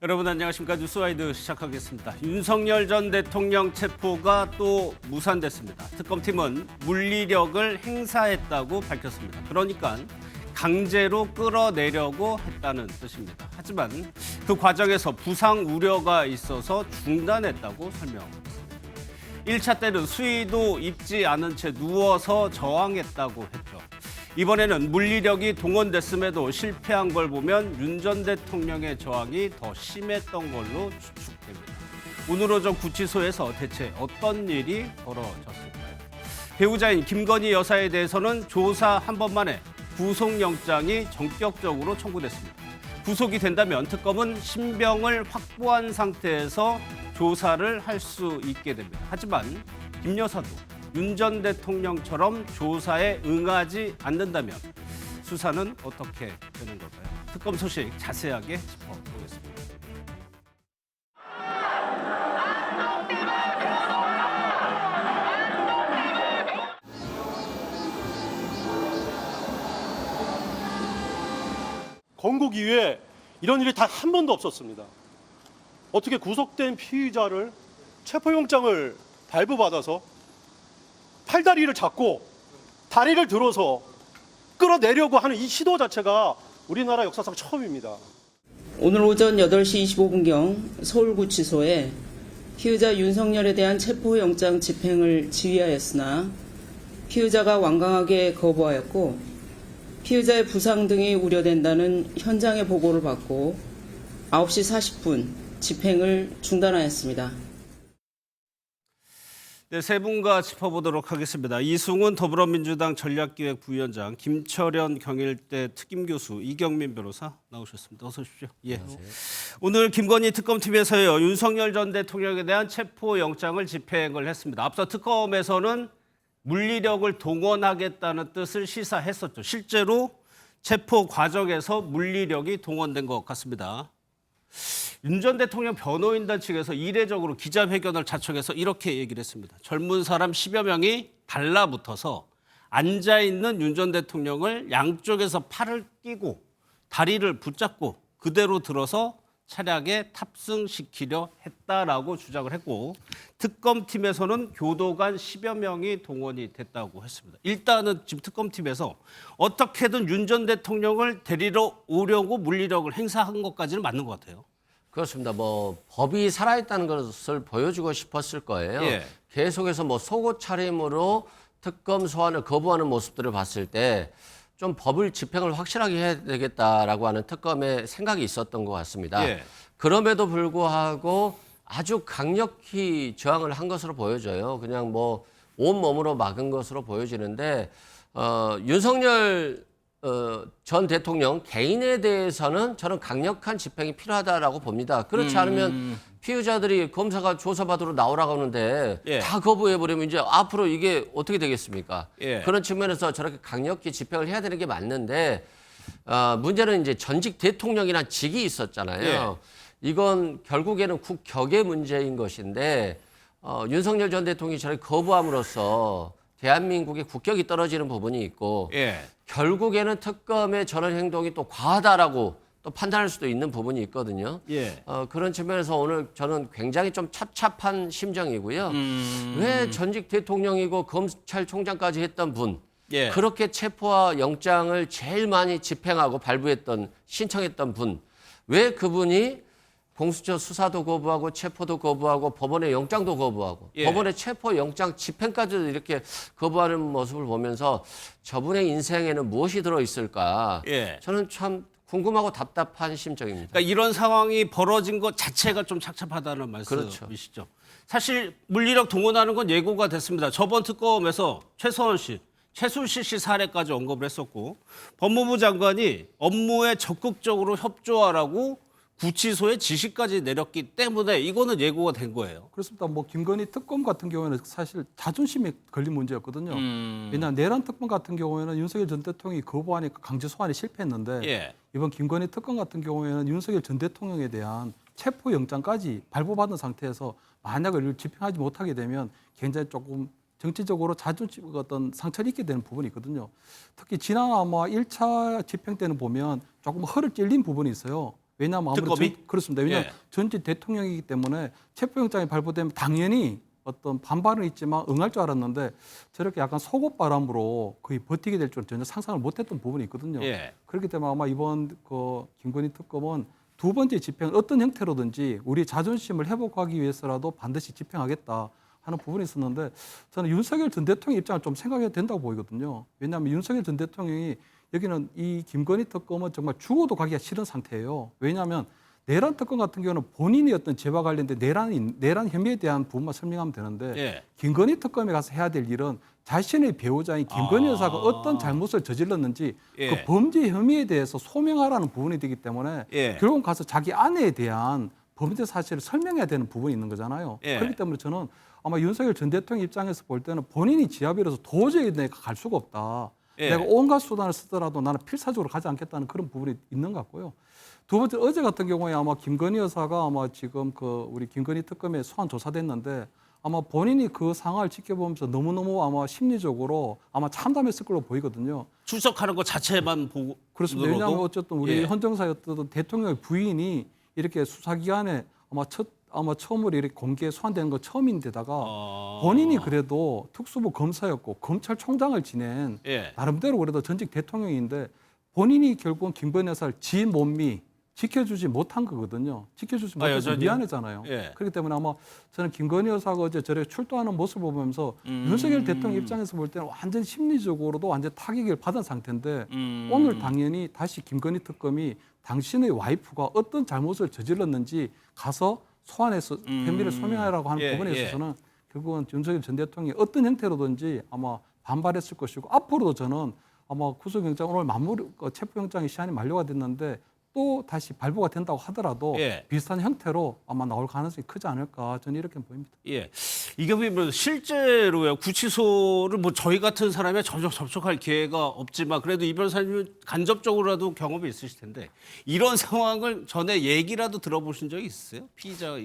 여러분 안녕하십니까. 뉴스와이드 시작하겠습니다. 윤석열 전 대통령 체포가 또 무산됐습니다. 특검팀은 물리력을 행사했다고 밝혔습니다. 그러니까 강제로 끌어내려고 했다는 뜻입니다. 하지만 그 과정에서 부상 우려가 있어서 중단했다고 설명했습니다. 1차 때는 수의도 입지 않은 채 누워서 저항했다고 했죠. 이번에는 물리력이 동원됐음에도 실패한 걸 보면 윤 전 대통령의 저항이 더 심했던 걸로 추측됩니다. 오늘 오전 구치소에서 대체 어떤 일이 벌어졌을까요? 배우자인 김건희 여사에 대해서는 조사 한 번 만에 구속영장이 전격적으로 청구됐습니다. 구속이 된다면 특검은 신병을 확보한 상태에서 조사를 할 수 있게 됩니다. 하지만 김 여사도 윤 전 대통령처럼 조사에 응하지 않는다면 수사는 어떻게 되는 걸까요? 특검 소식 자세하게 짚어보겠습니다. 건국 이후에 이런 일이 단 한 번도 없었습니다. 어떻게 구속된 피의자를 체포영장을 발부받아서 팔다리를 잡고 다리를 들어서 끌어내려고 하는 이 시도 자체가 우리나라 역사상 처음입니다. 오늘 오전 8시 25분경 서울구치소에 피의자 윤석열에 대한 체포영장 집행을 지휘하였으나 피의자가 완강하게 거부하였고 피의자의 부상 등이 우려된다는 현장의 보고를 받고 9시 40분 집행을 중단하였습니다. 네, 세 분과 짚어보도록 하겠습니다. 이승훈 더불어민주당 전략기획부위원장, 김철현 경일대 특임교수, 이경민 변호사 나오셨습니다. 어서 오십시오. 예. 오늘 김건희 특검팀에서요, 윤석열 전 대통령에 대한 체포영장을 집행을 했습니다. 앞서 특검에서는 물리력을 동원하겠다는 뜻을 시사했었죠. 실제로 체포 과정에서 물리력이 동원된 것 같습니다. 윤 전 대통령 변호인단 측에서 이례적으로 기자회견을 자청해서 이렇게 얘기를 했습니다. 젊은 사람 10여 명이 달라붙어서 앉아있는 윤 전 대통령을 양쪽에서 팔을 끼고 다리를 붙잡고 그대로 들어서 차량에 탑승시키려 했다라고 주장을 했고 특검팀에서는 교도관 10여 명이 동원이 됐다고 했습니다. 일단은 지금 특검팀에서 어떻게든 윤 전 대통령을 데리러 오려고 물리력을 행사한 것까지는 맞는 것 같아요. 그렇습니다. 법이 살아있다는 것을 보여주고 싶었을 거예요. 예. 계속해서 속옷 차림으로 특검 소환을 거부하는 모습들을 봤을 때 좀 법을 집행을 확실하게 해야 되겠다라고 하는 특검의 생각이 있었던 것 같습니다. 예. 그럼에도 불구하고 아주 강력히 저항을 한 것으로 보여져요. 그냥 온몸으로 막은 것으로 보여지는데 윤석열 전 대통령 개인에 대해서는 저는 강력한 집행이 필요하다라고 봅니다. 그렇지 않으면 피의자들이 검사가 조사받으러 나오라고 하는데 예. 다 거부해버리면 이제 앞으로 이게 어떻게 되겠습니까? 예. 그런 측면에서 저렇게 강력히 집행을 해야 되는 게 맞는데 문제는 이제 전직 대통령이란 직이 있었잖아요. 이건 결국에는 국격의 문제인 것인데 윤석열 전 대통령이 저렇게 거부함으로써 대한민국의 국격이 떨어지는 부분이 있고 결국에는 특검의 저런 행동이 또 과하다라고 또 판단할 수도 있는 부분이 있거든요. 그런 측면에서 오늘 저는 굉장히 좀 찹찹한 심정이고요. 왜 전직 대통령이고 검찰총장까지 했던 분, 그렇게 체포와 영장을 제일 많이 집행하고 발부했던 신청했던 분, 왜 그분이 공수처 수사도 거부하고 체포도 거부하고 법원의 영장도 거부하고 법원의 체포 영장 집행까지도 이렇게 거부하는 모습을 보면서 저분의 인생에는 무엇이 들어있을까 저는 참 궁금하고 답답한 심정입니다. 그러니까 이런 상황이 벌어진 것 자체가 좀 착잡하다는 말씀이시죠. 그렇죠. 사실 물리력 동원하는 건 예고가 됐습니다. 저번 특검에서 최서원 씨, 최순실 씨 사례까지 언급을 했었고 법무부 장관이 업무에 적극적으로 협조하라고 구치소에 지시까지 내렸기 때문에 이거는 예고가 된 거예요. 그렇습니다. 김건희 특검 같은 경우에는 사실 자존심에 걸린 문제였거든요. 왜냐하면 내란 특검 같은 경우에는 윤석열 전 대통령이 거부하니까 강제 소환이 실패했는데 이번 김건희 특검 같은 경우에는 윤석열 전 대통령에 대한 체포 영장까지 발부받은 상태에서 만약 이를 집행하지 못하게 되면 굉장히 조금 정치적으로 자존심 어떤 상처를 입게 되는 부분이 있거든요. 특히 지난 아마 1차 집행 때는 보면 조금 허를 찔린 부분이 있어요. 왜냐하면 특검이? 그렇습니다. 왜냐하면 예. 전직 대통령이기 때문에 체포영장이 발부되면 당연히 어떤 반발은 있지만 응할 줄 알았는데 저렇게 약간 속옷바람으로 거의 버티게 될 줄은 전혀 상상을 못했던 부분이 있거든요. 예. 그렇기 때문에 아마 이번 그 김건희 특검은 두 번째 집행 어떤 형태로든지 우리 자존심을 회복하기 위해서라도 반드시 집행하겠다 하는 부분이 있었는데 저는 윤석열 전 대통령 입장을 좀 생각해야 된다고 보이거든요. 왜냐하면 윤석열 전 대통령이 여기는 이 김건희 특검은 정말 죽어도 가기가 싫은 상태예요. 왜냐하면 내란 특검 같은 경우는 본인이 어떤 죄와 관련된 내란 혐의에 대한 부분만 설명하면 되는데 예. 김건희 특검에 가서 해야 될 일은 자신의 배우자인 김건희 여사가 어떤 잘못을 저질렀는지 예. 그 범죄 혐의에 대해서 소명하라는 부분이 되기 때문에 예. 결국 가서 자기 아내에 대한 범죄 사실을 설명해야 되는 부분이 있는 거잖아요. 예. 그렇기 때문에 저는 아마 윤석열 전 대통령 입장에서 볼 때는 본인이 지하비로서 도저히 내가 갈 수가 없다. 예. 내가 온갖 수단을 쓰더라도 나는 필사적으로 가지 않겠다는 그런 부분이 있는 것 같고요. 두 번째 어제 같은 경우에 아마 김건희 여사가 아마 지금 그 우리 김건희 특검에 소환 조사됐는데 아마 본인이 그 상황을 지켜보면서 너무너무 아마 심리적으로 아마 참담했을 걸로 보이거든요. 출석하는 것 자체만 보고 그렇습니다. 왜냐하면 어쨌든 우리 예. 헌정사였던 대통령의 부인이 이렇게 수사기관에 아마 처음으로 이렇게 공개 소환되는 거 처음인데다가 본인이 그래도 특수부 검사였고 검찰총장을 지낸 예. 나름대로 그래도 전직 대통령인데 본인이 결국은 김건희 여사를 지 몸미 지켜주지 못한 거거든요. 지켜주지 못해서 여전히요? 미안하잖아요. 예. 그렇기 때문에 아마 저는 김건희 여사가 어제 저렇게 출두하는 모습을 보면서 윤석열 대통령 입장에서 볼 때는 완전 심리적으로도 완전 타격을 받은 상태인데 오늘 당연히 다시 김건희 특검이 당신의 와이프가 어떤 잘못을 저질렀는지 가서 소환해서 혐의를 소명하라고 하는 예, 부분에 예. 있어서는 결국은 윤석열 전 대통령이 어떤 형태로든지 아마 반발했을 것이고 앞으로도 저는 아마 구속영장 오늘 체포영장의 시한이 만료가 됐는데 또 다시 발부가 된다고 하더라도 예. 비슷한 형태로 아마 나올 가능성이 크지 않을까 저는 이렇게 보입니다. 예, 이게 뭐 실제로요 구치소를 뭐 저희 같은 사람이 전혀 접촉할 기회가 없지만 그래도 이 변호사님은 간접적으로라도 경험이 있으실 텐데 이런 상황을 전에 얘기라도 들어보신 적이 있어요? 피의자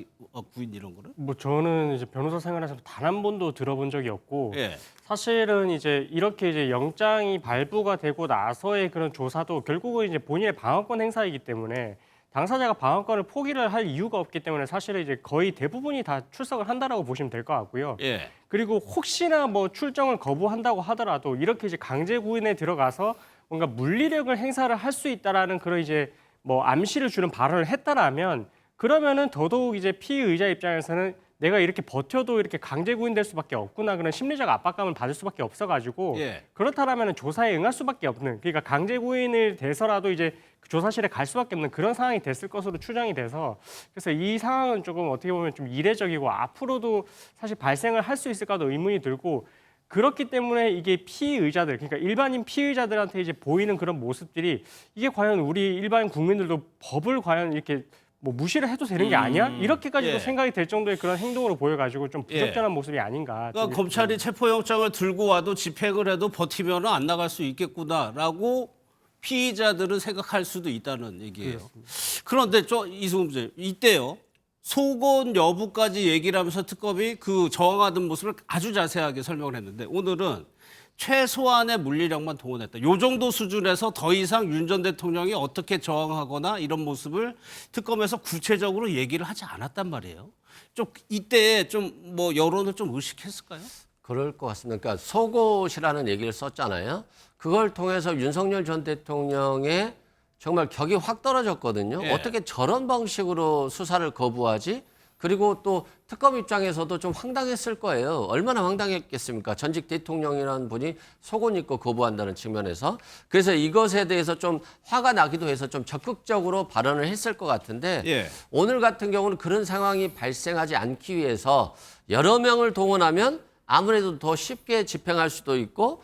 구인 이런 거를? 뭐 저는 이제 변호사 생활에서 단 한 번도 들어본 적이 없고 예, 사실은 이제 이렇게 이제 영장이 발부가 되고 나서의 그런 조사도 결국은 이제 본인의 방어권 행사이기 때문에 당사자가 방어권을 포기를 할 이유가 없기 때문에 사실은 이제 거의 대부분이 다 출석을 한다라고 보시면 될 것 같고요. 예, 그리고 혹시나 뭐 출정을 거부한다고 하더라도 이렇게 이제 강제 구인에 들어가서 뭔가 물리력을 행사를 할 수 있다라는 그런 이제 뭐 암시를 주는 발언을 했다라면 그러면은 더더욱 이제 피의자 입장에서는 내가 이렇게 버텨도 이렇게 강제 구인될 수밖에 없구나 그런 심리적 압박감을 받을 수밖에 없어가지고 예. 그렇다라면 조사에 응할 수밖에 없는 그러니까 강제 구인을 돼서라도 이제 그 조사실에 갈 수밖에 없는 그런 상황이 됐을 것으로 추정이 돼서 그래서 이 상황은 조금 어떻게 보면 좀 이례적이고 앞으로도 사실 발생을 할 수 있을까도 의문이 들고 그렇기 때문에 이게 피의자들 그러니까 일반인 피의자들한테 이제 보이는 그런 모습들이 이게 과연 우리 일반 국민들도 법을 과연 이렇게 뭐 무시를 해도 되는 게 아니야? 이렇게까지도 예. 생각이 될 정도의 그런 행동으로 보여가지고 좀 부적절한 모습이 아닌가. 그러니까 검찰이 체포영장을 들고 와도 집행을 해도 버티면 안 나갈 수 있겠구나라고 피의자들은 생각할 수도 있다는 얘기예요. 그런데 이승훈 선생님 이때요. 속옷 여부까지 얘기를 하면서 특검이 그 저항하던 모습을 아주 자세하게 설명을 했는데 오늘은 최소한의 물리력만 동원했다. 요 정도 수준에서 더 이상 윤 전 대통령이 어떻게 저항하거나 이런 모습을 특검에서 구체적으로 얘기를 하지 않았단 말이에요. 좀 이때 좀 뭐 여론을 좀 의식했을까요? 그럴 것 같습니다. 그러니까 속옷이라는 얘기를 썼잖아요. 그걸 통해서 윤석열 전 대통령의 정말 격이 확 떨어졌거든요. 예. 어떻게 저런 방식으로 수사를 거부하지? 그리고 또 특검 입장에서도 좀 황당했을 거예요. 얼마나 황당했겠습니까? 전직 대통령이라는 분이 속옷 입고 거부한다는 측면에서. 그래서 이것에 대해서 좀 화가 나기도 해서 좀 적극적으로 발언을 했을 것 같은데 예. 오늘 같은 경우는 그런 상황이 발생하지 않기 위해서 여러 명을 동원하면 아무래도 더 쉽게 집행할 수도 있고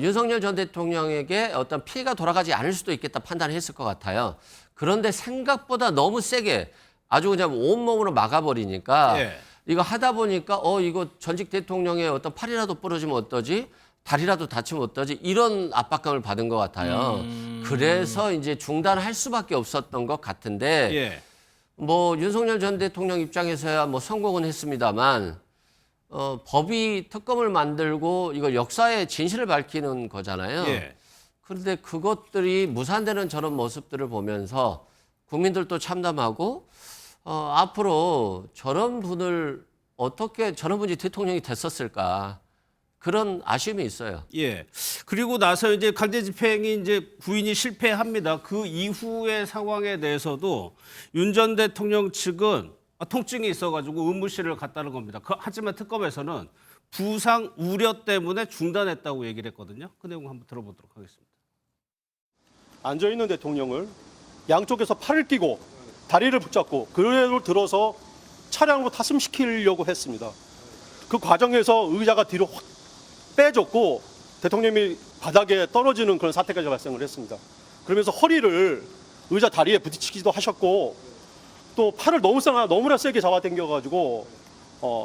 윤석열 전 대통령에게 어떤 피해가 돌아가지 않을 수도 있겠다 판단했을 것 같아요. 그런데 생각보다 너무 세게 아주 그냥 온몸으로 막아버리니까 예. 이거 하다 보니까 이거 전직 대통령의 어떤 팔이라도 부러지면 어떠지? 다리라도 다치면 어떠지? 이런 압박감을 받은 것 같아요. 그래서 이제 중단할 수밖에 없었던 것 같은데 예. 뭐 윤석열 전 대통령 입장에서야 뭐 성공은 했습니다만 법이 특검을 만들고 이걸 역사의 진실을 밝히는 거잖아요. 예. 그런데 그것들이 무산되는 저런 모습들을 보면서 국민들도 참담하고 앞으로 저런 분이 대통령이 됐었을까 그런 아쉬움이 있어요. 예. 그리고 나서 이제 강제 집행이 이제 구인이 실패합니다. 그 이후의 상황에 대해서도 윤 전 대통령 측은 통증이 있어가지고 의무실을 갔다는 겁니다. 하지만 특검에서는 부상 우려 때문에 중단했다고 얘기를 했거든요. 그 내용 한번 들어보도록 하겠습니다. 앉아있는 대통령을 양쪽에서 팔을 끼고 다리를 붙잡고 그대로 들어서 차량으로 탑승시키려고 했습니다. 그 과정에서 의자가 뒤로 확 빼졌고 대통령이 바닥에 떨어지는 그런 사태까지 발생을 했습니다. 그러면서 허리를 의자 다리에 부딪히기도 하셨고 또 팔을 너무나 세게 잡아당겨가지고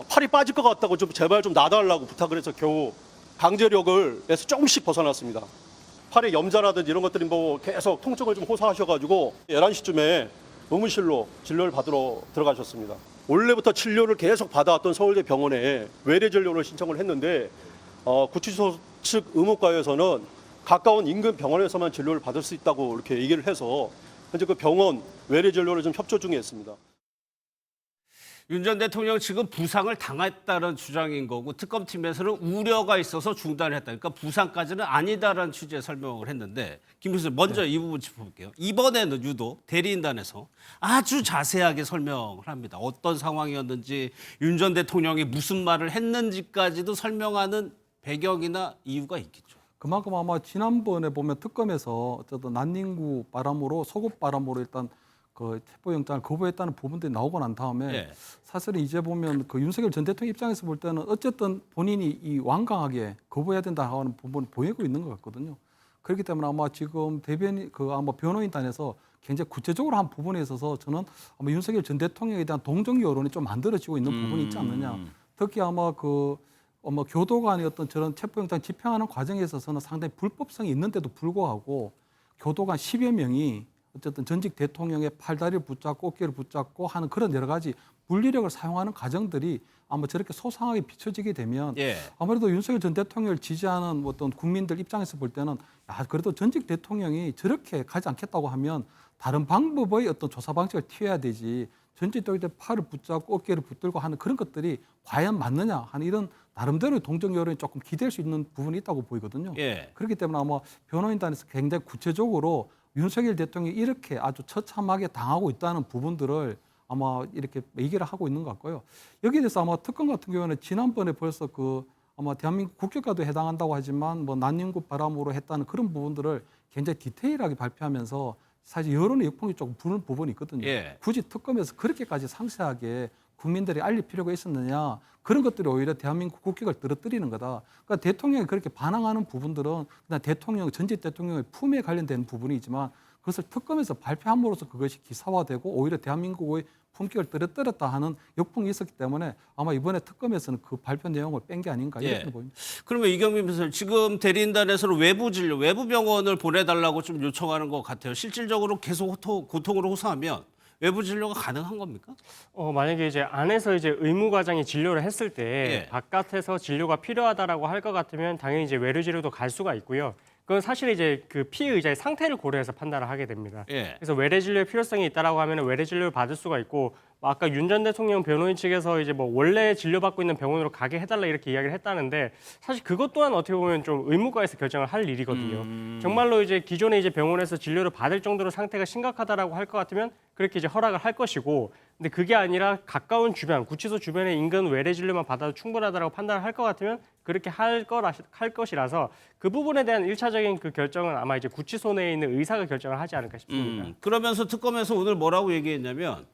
팔이 빠질 것 같다고 좀 제발 좀 놔달라고 부탁을 해서 겨우 강제력을 에서 조금씩 벗어났습니다. 팔에 염자라든지 이런 것들이 뭐 계속 통증을 좀 호소하셔가지고 11시쯤에 의무실로 진료를 받으러 들어가셨습니다. 원래부터 진료를 계속 받아왔던 서울대 병원에 외래 진료를 신청을 했는데 구치소 측 의무과에서는 가까운 인근 병원에서만 진료를 받을 수 있다고 이렇게 얘기를 해서 현재 그 병원 외래 진료를 좀 협조 중에 있습니다. 윤 전 대통령 측은 부상을 당했다는 주장인 거고 특검팀에서는 우려가 있어서 중단을 했다. 그러니까 부상까지는 아니다라는 취지의 설명을 했는데 김 교수님 먼저 이 부분 짚어볼게요. 이번에는 유독 대리인단에서 아주 자세하게 설명을 합니다. 어떤 상황이었는지 윤 전 대통령이 무슨 말을 했는지까지도 설명하는 배경이나 이유가 있겠죠. 그만큼 아마 지난번에 보면 특검에서 어쨌든 난닝구 바람으로 소급 바람으로 일단 그 체포영장을 거부했다는 부분들이 나오고 난 다음에 예. 사실은 이제 보면 그 윤석열 전 대통령 입장에서 볼 때는 어쨌든 본인이 이 완강하게 거부해야 된다 하는 부분을 보이고 있는 것 같거든요. 그렇기 때문에 아마 지금 대변인 아마 변호인단에서 굉장히 구체적으로 한 부분에 있어서 저는 아마 윤석열 전 대통령에 대한 동정 여론이 좀 만들어지고 있는 부분이 있지 않느냐. 특히 아마 교도관의 어떤 저런 체포영장 집행하는 과정에 있어서는 상당히 불법성이 있는데도 불구하고 교도관 10여 명이 어쨌든 전직 대통령의 팔다리를 붙잡고 어깨를 붙잡고 하는 그런 여러 가지 물리력을 사용하는 과정들이 아마 저렇게 소상하게 비춰지게 되면 아무래도 윤석열 전 대통령을 지지하는 어떤 국민들 입장에서 볼 때는 그래도 전직 대통령이 저렇게 가지 않겠다고 하면 다른 방법의 어떤 조사 방식을 튀어야 되지 전직 대통령의 팔을 붙잡고 어깨를 붙들고 하는 그런 것들이 과연 맞느냐 하는 이런 나름대로의 동정 여론이 조금 기댈 수 있는 부분이 있다고 보이거든요. 그렇기 때문에 아마 변호인단에서 굉장히 구체적으로 윤석열 대통령이 이렇게 아주 처참하게 당하고 있다는 부분들을 아마 이렇게 얘기를 하고 있는 것 같고요. 여기에 대해서 아마 특검 같은 경우는 지난번에 벌써 아마 대한민국 국격과도 해당한다고 하지만 난닝구 바람으로 했다는 그런 부분들을 굉장히 디테일하게 발표하면서 사실 여론의 역풍이 조금 부는 부분이 있거든요. 굳이 특검에서 그렇게까지 상세하게 국민들이 알릴 필요가 있었느냐. 그런 것들이 오히려 대한민국 국격을 떨어뜨리는 거다. 그러니까 대통령이 그렇게 반항하는 부분들은 그냥 전직 대통령의 품에 관련된 부분이지만 그것을 특검에서 발표함으로써 그것이 기사화되고 오히려 대한민국의 품격을 떨어뜨렸다 하는 역풍이 있었기 때문에 아마 이번에 특검에서는 그 발표 내용을 뺀 게 아닌가 이렇게 보입니다. 그러면 이경민 변호사님 지금 대리인단에서는 외부 진료, 외부 병원을 보내달라고 좀 요청하는 것 같아요. 실질적으로 계속 고통으로 호소하면 외부 진료가 가능한 겁니까? 만약에 이제 안에서 이제 의무 과장이 진료를 했을 때 바깥에서 진료가 필요하다라고 할 것 같으면 당연히 이제 외래 진료도 갈 수가 있고요. 그건 사실 이제 그 피의자의 상태를 고려해서 판단을 하게 됩니다. 그래서 외래 진료의 필요성이 있다라고 하면 외래 진료를 받을 수가 있고 아까 윤 전 대통령 변호인 측에서 이제 원래 진료받고 있는 병원으로 가게 해달라 이렇게 이야기를 했다는데 사실 그것 또한 어떻게 보면 좀 의무과에서 결정을 할 일이거든요. 정말로 이제 기존에 이제 병원에서 진료를 받을 정도로 상태가 심각하다라고 할 것 같으면 그렇게 이제 허락을 할 것이고 근데 그게 아니라 가까운 주변, 구치소 주변의 인근 외래 진료만 받아도 충분하다라고 판단을 할 것 같으면 그렇게 할 것이라서 그 부분에 대한 1차적인 그 결정은 아마 이제 구치소 내에 있는 의사가 결정을 하지 않을까 싶습니다. 그러면서 특검에서 오늘 뭐라고 얘기했냐면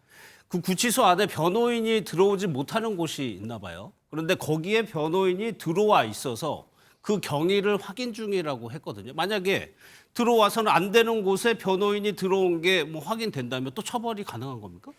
그 구치소 안에 변호인이 들어오지 못하는 곳이 있나 봐요. 그런데 거기에 변호인이 들어와 있어서 그 경위를 확인 중이라고 했거든요. 만약에 들어와서는 안 되는 곳에 변호인이 들어온 게 확인된다면 또 처벌이 가능한 겁니까?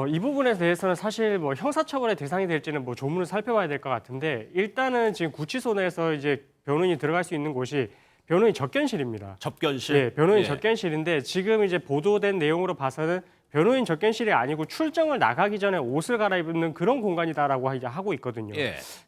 이 부분에 대해서는 사실 형사처벌의 대상이 될지는 조문을 살펴봐야 될 것 같은데 일단은 지금 구치소 내에서 이제 변호인이 들어갈 수 있는 곳이 변호인 접견실입니다. 접견실? 변호인 접견실인데 지금 이제 보도된 내용으로 봐서는 변호인 접견실이 아니고 출정을 나가기 전에 옷을 갈아입는 그런 공간이다라고 이제 하고 있거든요.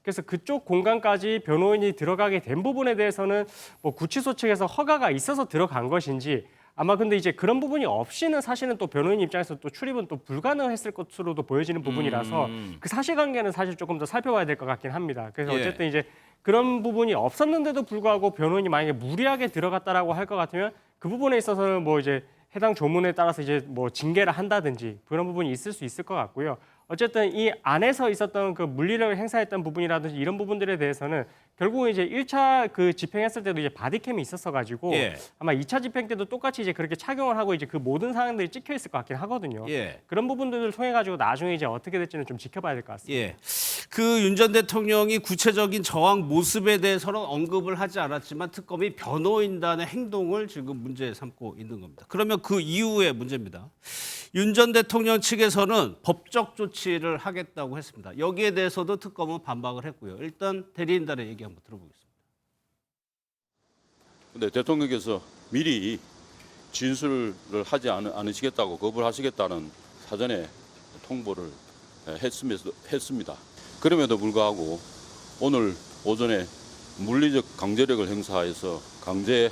그래서 그쪽 공간까지 변호인이 들어가게 된 부분에 대해서는 구치소 측에서 허가가 있어서 들어간 것인지 아마 근데 이제 그런 부분이 없이는 사실은 또 변호인 입장에서 또 출입은 또 불가능했을 것으로도 보여지는 부분이라서 그 사실관계는 사실 조금 더 살펴봐야 될 것 같긴 합니다. 그래서 예. 어쨌든 이제 그런 부분이 없었는데도 불구하고 변호인이 만약에 무리하게 들어갔다라고 할 것 같으면 그 부분에 있어서는 뭐 이제 해당 조문에 따라서 이제 뭐 징계를 한다든지 그런 부분이 있을 수 있을 것 같고요. 어쨌든 이 안에서 있었던 그 물리력을 행사했던 부분이라든지 이런 부분들에 대해서는 결국은 이제 1차 그 집행했을 때도 이제 바디캠이 있었어 가지고 예. 아마 2차 집행 때도 똑같이 이제 그렇게 착용을 하고 이제 그 모든 사항들이 찍혀 있을 것 같긴 하거든요. 예. 그런 부분들을 통해 가지고 나중에 이제 어떻게 될지는 좀 지켜봐야 될 것 같습니다. 예. 그 윤 전 대통령이 구체적인 저항 모습에 대해서는 언급을 하지 않았지만 특검이 변호인단의 행동을 지금 문제 삼고 있는 겁니다. 그러면 그 이후의 문제입니다. 윤 전 대통령 측에서는 법적 조치를 하겠다고 했습니다. 여기에 대해서도 특검은 반박을 했고요. 일단 대리인단의 얘기 한번 들어보겠습니다. 근데 대통령께서 미리 진술을 하지 않으시겠다고 거부를 하시겠다는 사전에 통보를 했습니다. 그럼에도 불구하고 오늘 오전에 물리적 강제력을 행사해서 강제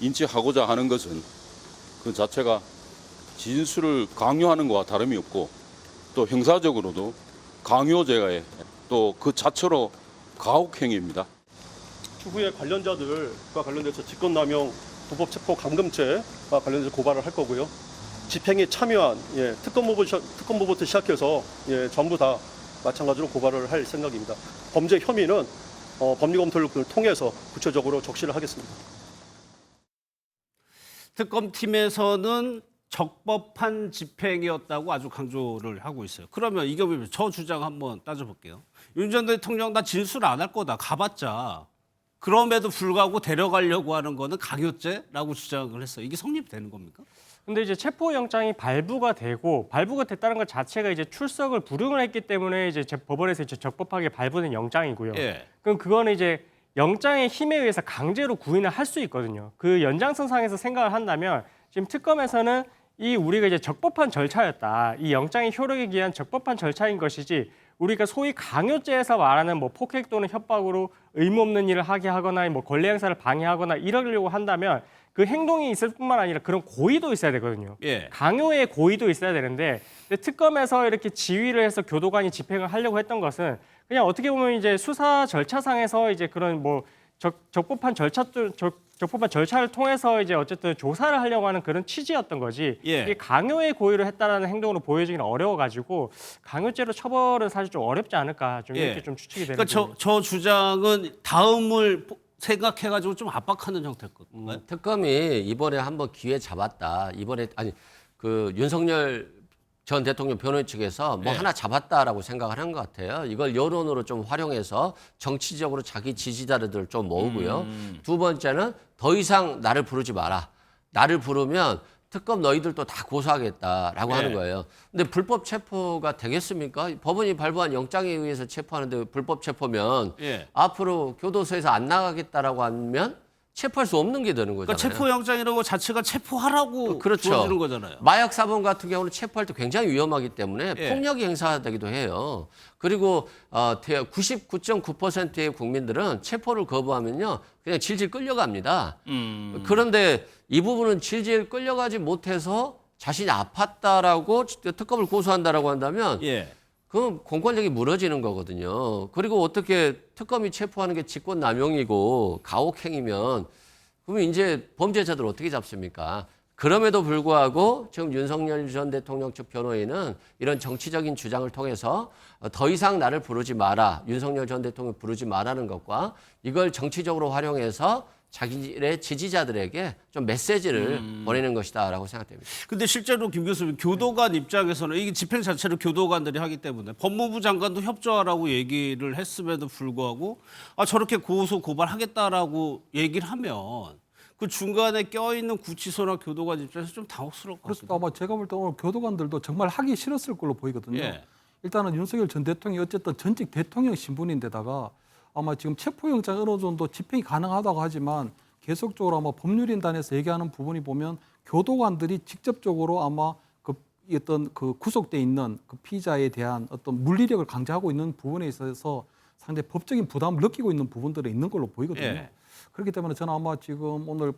인치하고자 하는 것은 그 자체가 진술을 강요하는 것과 다름이 없고 또 형사적으로도 강요죄에 또 그 자체로 가혹행위입니다. 추후에 관련자들과 관련돼서 직권남용, 불법 체포 감금죄와 관련해서 고발을 할 거고요. 집행에 참여한 특검부부터 시작해서 전부 다 마찬가지로 고발을 할 생각입니다. 범죄 혐의는 법리 검토를 통해서 구체적으로 적시를 하겠습니다. 특검팀에서는 적법한 집행이었다고 아주 강조를 하고 있어요. 그러면 이 경우에 저 주장 한번 따져볼게요. 윤 전 대통령 나 진술 안 할 거다. 가봤자. 그럼에도 불구하고 데려가려고 하는 거는 강요죄라고 주장을 했어요. 이게 성립되는 겁니까? 근데 이제 체포영장이 발부가 됐다는 것 자체가 이제 출석을 불응을 했기 때문에 이제 법원에서 이제 적법하게 발부된 영장이고요. 예. 그럼 그거는 이제 영장의 힘에 의해서 강제로 구인을 할 수 있거든요. 그 연장선상에서 생각을 한다면 지금 특검에서는 이 우리가 이제 적법한 절차였다. 이 영장의 효력에 기한 적법한 절차인 것이지 우리가 소위 강요죄에서 말하는 뭐 폭행 또는 협박으로 의무 없는 일을 하게 하거나 뭐 권리 행사를 방해하거나 이러려고 한다면 그 행동이 있을 뿐만 아니라 그런 고의도 있어야 되거든요. 예. 강요의 고의도 있어야 되는데 근데 특검에서 이렇게 지휘를 해서 교도관이 집행을 하려고 했던 것은 그냥 어떻게 보면 이제 수사 절차상에서 이제 그런 뭐 적법한 절차를 통해서 이제 어쨌든 조사를 하려고 하는 그런 취지였던 거지. 예. 이게 강요의 고의를 했다라는 행동으로 보여지기는 어려워가지고 강요죄로 처벌은 사실 좀 어렵지 않을까 좀 이렇게 예. 좀 추측이 되는. 그러니까 저 주장은 다음을 생각해가지고 좀 압박하는 형태였거든요. 특검이 이번에 한번 기회 잡았다. 그 윤석열 전 대통령 변호인 측에서 뭐 네. 하나 잡았다라고 생각을 한 것 같아요. 이걸 여론으로 좀 활용해서 정치적으로 자기 지지자들을 좀 모으고요. 두 번째는 더 이상 나를 부르지 마라. 나를 부르면 특검 너희들도 다 고소하겠다라고 네. 하는 거예요. 근데 불법 체포가 되겠습니까? 법원이 발부한 영장에 의해서 체포하는데 불법 체포면 예. 앞으로 교도소에서 안 나가겠다라고 하면 체포할 수 없는 게 되는 거잖아요. 그러니까 체포영장이라는 거 자체가 체포하라고 그렇죠. 주어지는 거잖아요. 마약 사범 같은 경우는 체포할 때 굉장히 위험하기 때문에 예. 폭력이 행사되기도 해요. 그리고 99.9%의 국민들은 체포를 거부하면요 그냥 질질 끌려갑니다. 그런데 이 부분은 질질 끌려가지 못해서 자신이 아팠다라고 특검을 고소한다라고 한다면 예. 그럼 공권력이 무너지는 거거든요. 그리고 어떻게 특검이 체포하는 게 직권남용이고 가혹행위면 그러면 이제 범죄자들 어떻게 잡습니까? 그럼에도 불구하고 지금 윤석열 전 대통령 측 변호인은 이런 정치적인 주장을 통해서 더 이상 나를 부르지 마라. 윤석열 전 대통령 부르지 마라는 것과 이걸 정치적으로 활용해서 자기의 지지자들에게 좀 메시지를 보내는 것이다라고 생각됩니다. 근데 실제로 김 교수님 교도관 입장에서는 이게 집행 자체를 교도관들이 하기 때문에 법무부 장관도 협조하라고 얘기를 했음에도 불구하고 저렇게 고소 고발하겠다라고 얘기를 하면 그 중간에 껴있는 구치소나 교도관 입장에서 좀 당혹스러울 것 그래서 같기도 아마 제가 볼 때 오늘 교도관들도 정말 하기 싫었을 걸로 보이거든요. 예. 일단은 윤석열 전 대통령이 어쨌든 전직 대통령 신분인데다가 아마 지금 체포영장 어느 정도 집행이 가능하다고 하지만 계속적으로 아마 법률인단에서 얘기하는 부분이 보면 교도관들이 직접적으로 아마 그 어떤 그 구속돼 있는 그 피의자에 대한 어떤 물리력을 강제하고 있는 부분에 있어서 상당히 법적인 부담을 느끼고 있는 부분들이 있는 걸로 보이거든요. 예. 그렇기 때문에 저는 아마 지금 오늘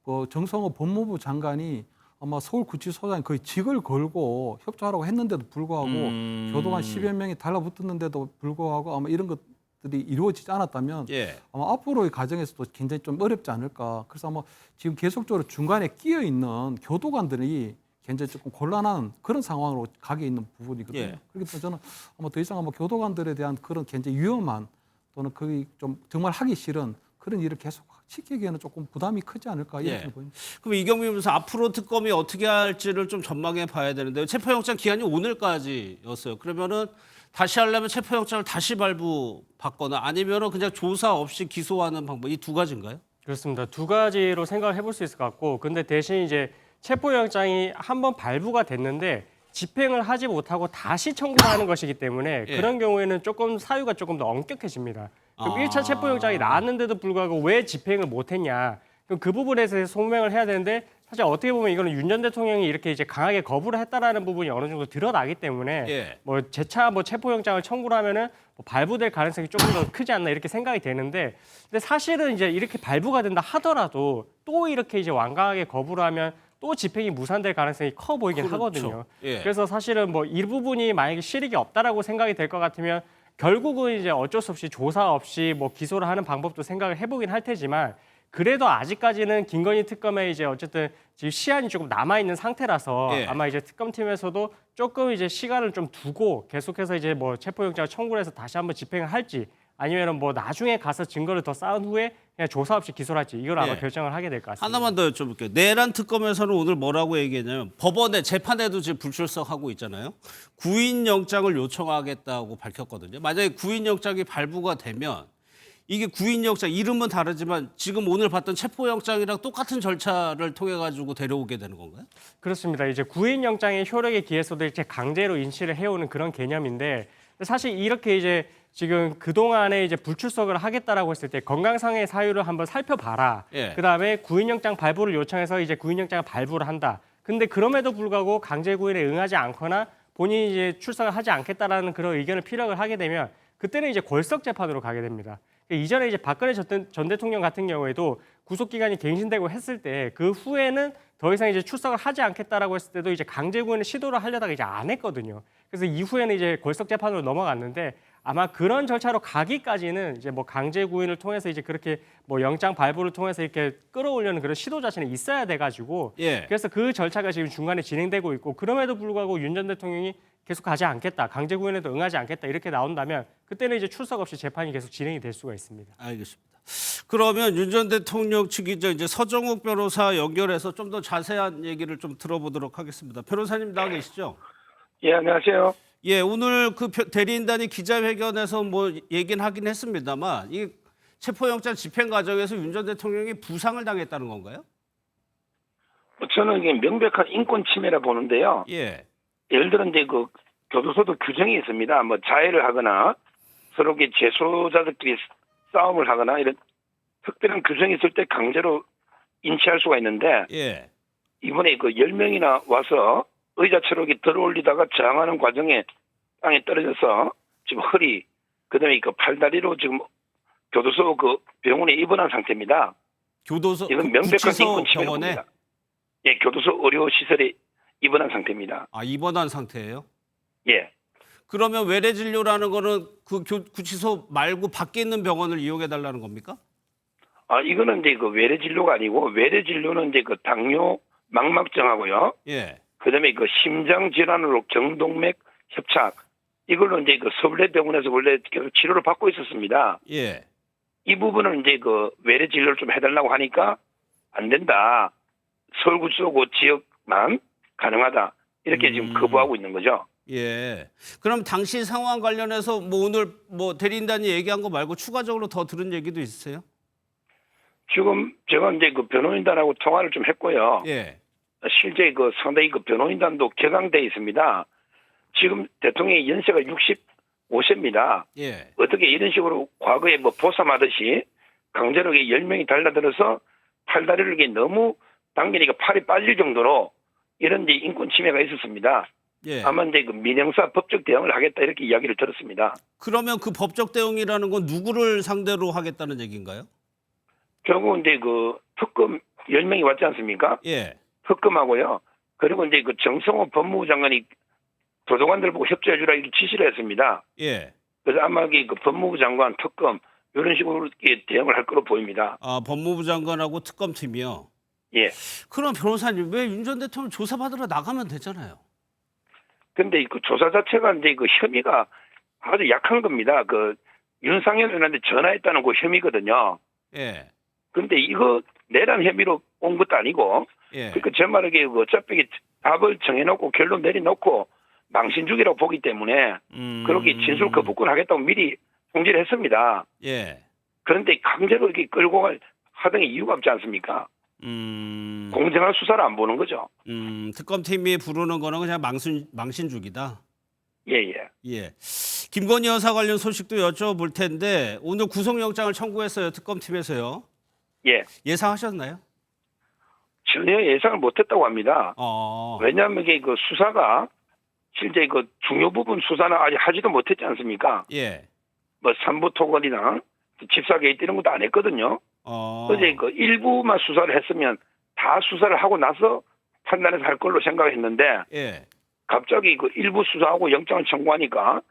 그 정성호 법무부 장관이 아마 서울구치소장이 거의 직을 걸고 협조하라고 했는데도 불구하고 교도관 10여 명이 달라붙었는데도 불구하고 아마 이런 것들이 이루어지지 않았다면 아마 앞으로의 과정에서도 굉장히 좀 어렵지 않을까. 그래서 아마 지금 계속적으로 중간에 끼어 있는 교도관들이 굉장히 조금 곤란한 그런 상황으로 가게 있는 부분이거든요. 그렇기 때문에 저는 아마 더 이상 아마 교도관들에 대한 그런 굉장히 위험한 또는 거의 좀 정말 하기 싫은 그런 일을 계속 시키기에는 조금 부담이 크지 않을까 이렇게 보입니다. 그럼 이경민 변호사 앞으로 특검이 어떻게 할지를 좀 전망해 봐야 되는데요. 체포영장 기한이 오늘까지였어요. 그러면은 다시 하려면 체포영장을 다시 발부받거나 아니면은 그냥 조사 없이 기소하는 방법 이 두 가지인가요? 그렇습니다. 두 가지로 생각을 해볼 수 있을 것 같고, 근데 대신 이제 체포영장이 한번 발부가 됐는데 집행을 하지 못하고 다시 청구하는 것이기 때문에 그런 경우에는 조금 사유가 조금 더 엄격해집니다. 그럼 1차 체포영장이 나왔는데도 불구하고 왜 집행을 못했냐? 그럼 그 부분에 대해서 소명을 해야 되는데 사실 어떻게 보면 이거는 윤 전 대통령이 이렇게 이제 강하게 거부를 했다라는 부분이 어느 정도 드러나기 때문에 뭐 재차 뭐 체포영장을 청구를 하면은 뭐 발부될 가능성이 조금 더 크지 않나 이렇게 생각이 되는데, 근데 사실은 이제 이렇게 발부가 된다 하더라도 또 이렇게 이제 완강하게 거부를 하면 또 집행이 무산될 가능성이 커 보이긴 하거든요. 그래서 사실은 뭐 이 부분이 만약에 실익이 없다라고 생각이 될 것 같으면 결국은 이제 어쩔 수 없이 조사 없이 뭐 기소를 하는 방법도 생각을 해보긴 할 테지만, 그래도 아직까지는 김건희 특검에 이제 어쨌든 지금 시한이 조금 남아 있는 상태라서 아마 이제 특검팀에서도 조금 이제 시간을 좀 두고 계속해서 이제 뭐 체포영장을 청구를 해서 다시 한번 집행을 할지 아니면은 뭐 나중에 가서 증거를 더 쌓은 후에 그냥 조사 없이 기소를 할지 이걸 아마 결정을 하게 될 것 같습니다. 하나만 더 여쭤볼게요. 내란 특검에서는 오늘 뭐라고 얘기했냐면 법원에 재판에도 지금 불출석하고 있잖아요. 구인영장을 요청하겠다고 밝혔거든요. 만약에 구인영장이 발부가 되면 이게 구인영장 이름은 다르지만 지금 오늘 봤던 체포영장이랑 똑같은 절차를 통해 가지고 데려오게 되는 건가요? 그렇습니다. 이제 구인영장의 효력에 기해서도 이제 강제로 인치를 해오는 그런 개념인데, 사실 이렇게 이제 지금 그동안에 이제 불출석을 하겠다라고 했을 때 건강상의 사유를 한번 살펴봐라. 그다음에 구인영장 발부를 요청해서 이제 구인영장을 발부를 한다. 근데 그럼에도 불구하고 강제 구인에 응하지 않거나 본인이 이제 출석을 하지 않겠다라는 그런 의견을 피력을 하게 되면 그때는 이제 골석 재판으로 가게 됩니다. 이전에 이제 박근혜 전 대통령 같은 경우에도 구속 기간이 갱신되고 했을 때 그 후에는 더 이상 이제 출석을 하지 않겠다라고 했을 때도 이제 강제 구인을 시도를 하려다가 이제 안 했거든요. 그래서 이후에는 이제 골석 재판으로 넘어갔는데, 아마 그런 절차로 가기까지는 이제 뭐 강제 구인을 통해서 이제 그렇게 뭐 영장 발부를 통해서 이렇게 끌어올려는 그런 시도 자체는 있어야 돼가지고 그래서 그 절차가 지금 중간에 진행되고 있고, 그럼에도 불구하고 윤 전 대통령이 계속 가지 않겠다, 강제 구인에도 응하지 않겠다 이렇게 나온다면 그때는 이제 출석 없이 재판이 계속 진행이 될 수가 있습니다. 알겠습니다. 그러면 윤 전 대통령 측이죠. 이제 서정욱 변호사 연결해서 좀 더 자세한 얘기를 좀 들어보도록 하겠습니다. 변호사님 나와 계시죠? 예, 안녕하세요. 예, 오늘 그 대리인단이 기자회견에서 뭐 얘기는 하긴 했습니다만 이 체포영장 집행 과정에서 윤 전 대통령이 부상을 당했다는 건가요? 저는 이게 명백한 인권 침해라 보는데요. 예를 들어 이제 그 교도소도 규정이 있습니다. 뭐 자해를 하거나 서로 재소자들끼리 싸움을 하거나 이런 특별한 규정이 있을 때 강제로 인치할 수가 있는데 이번에 그 10명이나 와서 의자 초록이 들어올리다가 저항하는 과정에 땅에 떨어져서 지금 허리, 그다음에 그 팔다리로 지금 교도소 그 병원에 입원한 상태입니다. 교도소 이건 명백한 인권 병원에? 침해입니다. 예, 교도소 의료 시설에 입원한 상태입니다. 아, 입원한 상태예요? 예. 그러면 외래 진료라는 거는 그 구치소 말고 밖에 있는 병원을 이용해 달라는 겁니까? 아, 이거는 이제 그 외래 진료가 아니고, 외래 진료는 이제 그 당뇨 망막증하고요. 그다음에 그 심장 질환으로 경동맥 협착, 이걸로 이제 그 서울대병원에서 원래 계속 치료를 받고 있었습니다. 이 부분은 이제 그 외래 진료를 좀 해달라고 하니까 안 된다. 서울구치소 그 지역만 가능하다. 이렇게 지금 거부하고 있는 거죠. 그럼 당시 상황 관련해서 뭐 오늘 뭐 대리인단이 얘기한 거 말고 추가적으로 더 들은 얘기도 있으세요? 지금 제가 이제 그 변호인단하고 통화를 좀 했고요. 실제 그 상당히 그 변호인단도 격앙돼 있습니다. 지금 대통령의 연세가 65세입니다. 어떻게 이런 식으로 과거에 뭐 보쌈하듯이 강제로 10명이 달라들어서 팔다리를 너무 당기니까 팔이 빠질 정도로 이런 이제 인권 침해가 있었습니다. 아마 이제 그 민형사 법적 대응을 하겠다 이렇게 이야기를 들었습니다. 그러면 그 법적 대응이라는 건 누구를 상대로 하겠다는 얘기인가요? 결국 이제 그 특검 10명이 왔지 않습니까? 예. 특검하고요. 그리고 이제 그 정성호 법무부 장관이 도서관들 보고 협조해 주라 이렇게 지시를 했습니다. 예. 그래서 아마 그 법무부 장관, 특검 이런 식으로 이렇게 대응을 할 거로 보입니다. 아, 법무부 장관하고 특검팀이요. 예. 그럼 변호사님 왜 윤 전 대통령 조사받으러 나가면 되잖아요. 근데 그 조사 자체가 이제 그 혐의가 아주 약한 겁니다. 그 윤상현 의원한테 전화했다는 그 혐의거든요. 예. 근데 이거 내란 혐의로 온 것도 아니고, 예. 그러니까 제 말에 그 어차피 답을 정해놓고 결론 내려놓고 망신주기라고 보기 때문에 그렇게 진술 거부권 하겠다고 미리 통지를 했습니다. 예. 그런데 강제로 이렇게 끌고 하던 게 이유가 없지 않습니까? 공정한 수사를 안 보는 거죠. 특검팀이 부르는 거는 그냥 망신주기다. 예. 예. 김건희 여사 관련 소식도 여쭤볼 텐데 오늘 구속영장을 청구했어요. 특검팀에서요. 예. 예상하셨나요? 전혀 예상을 못했다고 합니다. 왜냐하면 이게 그 수사가 실제 그 중요 부분 수사는 아직 하지도 못했지 않습니까? 예. 뭐 삼부 토건이나 집사 게이트 이런 것도 안 했거든요. 어제 그 일부만 수사를 했으면 다 수사를 하고 나서 판단해서 할 걸로 생각했는데 예. 갑자기 그 일부 수사하고 영장을 청구하니까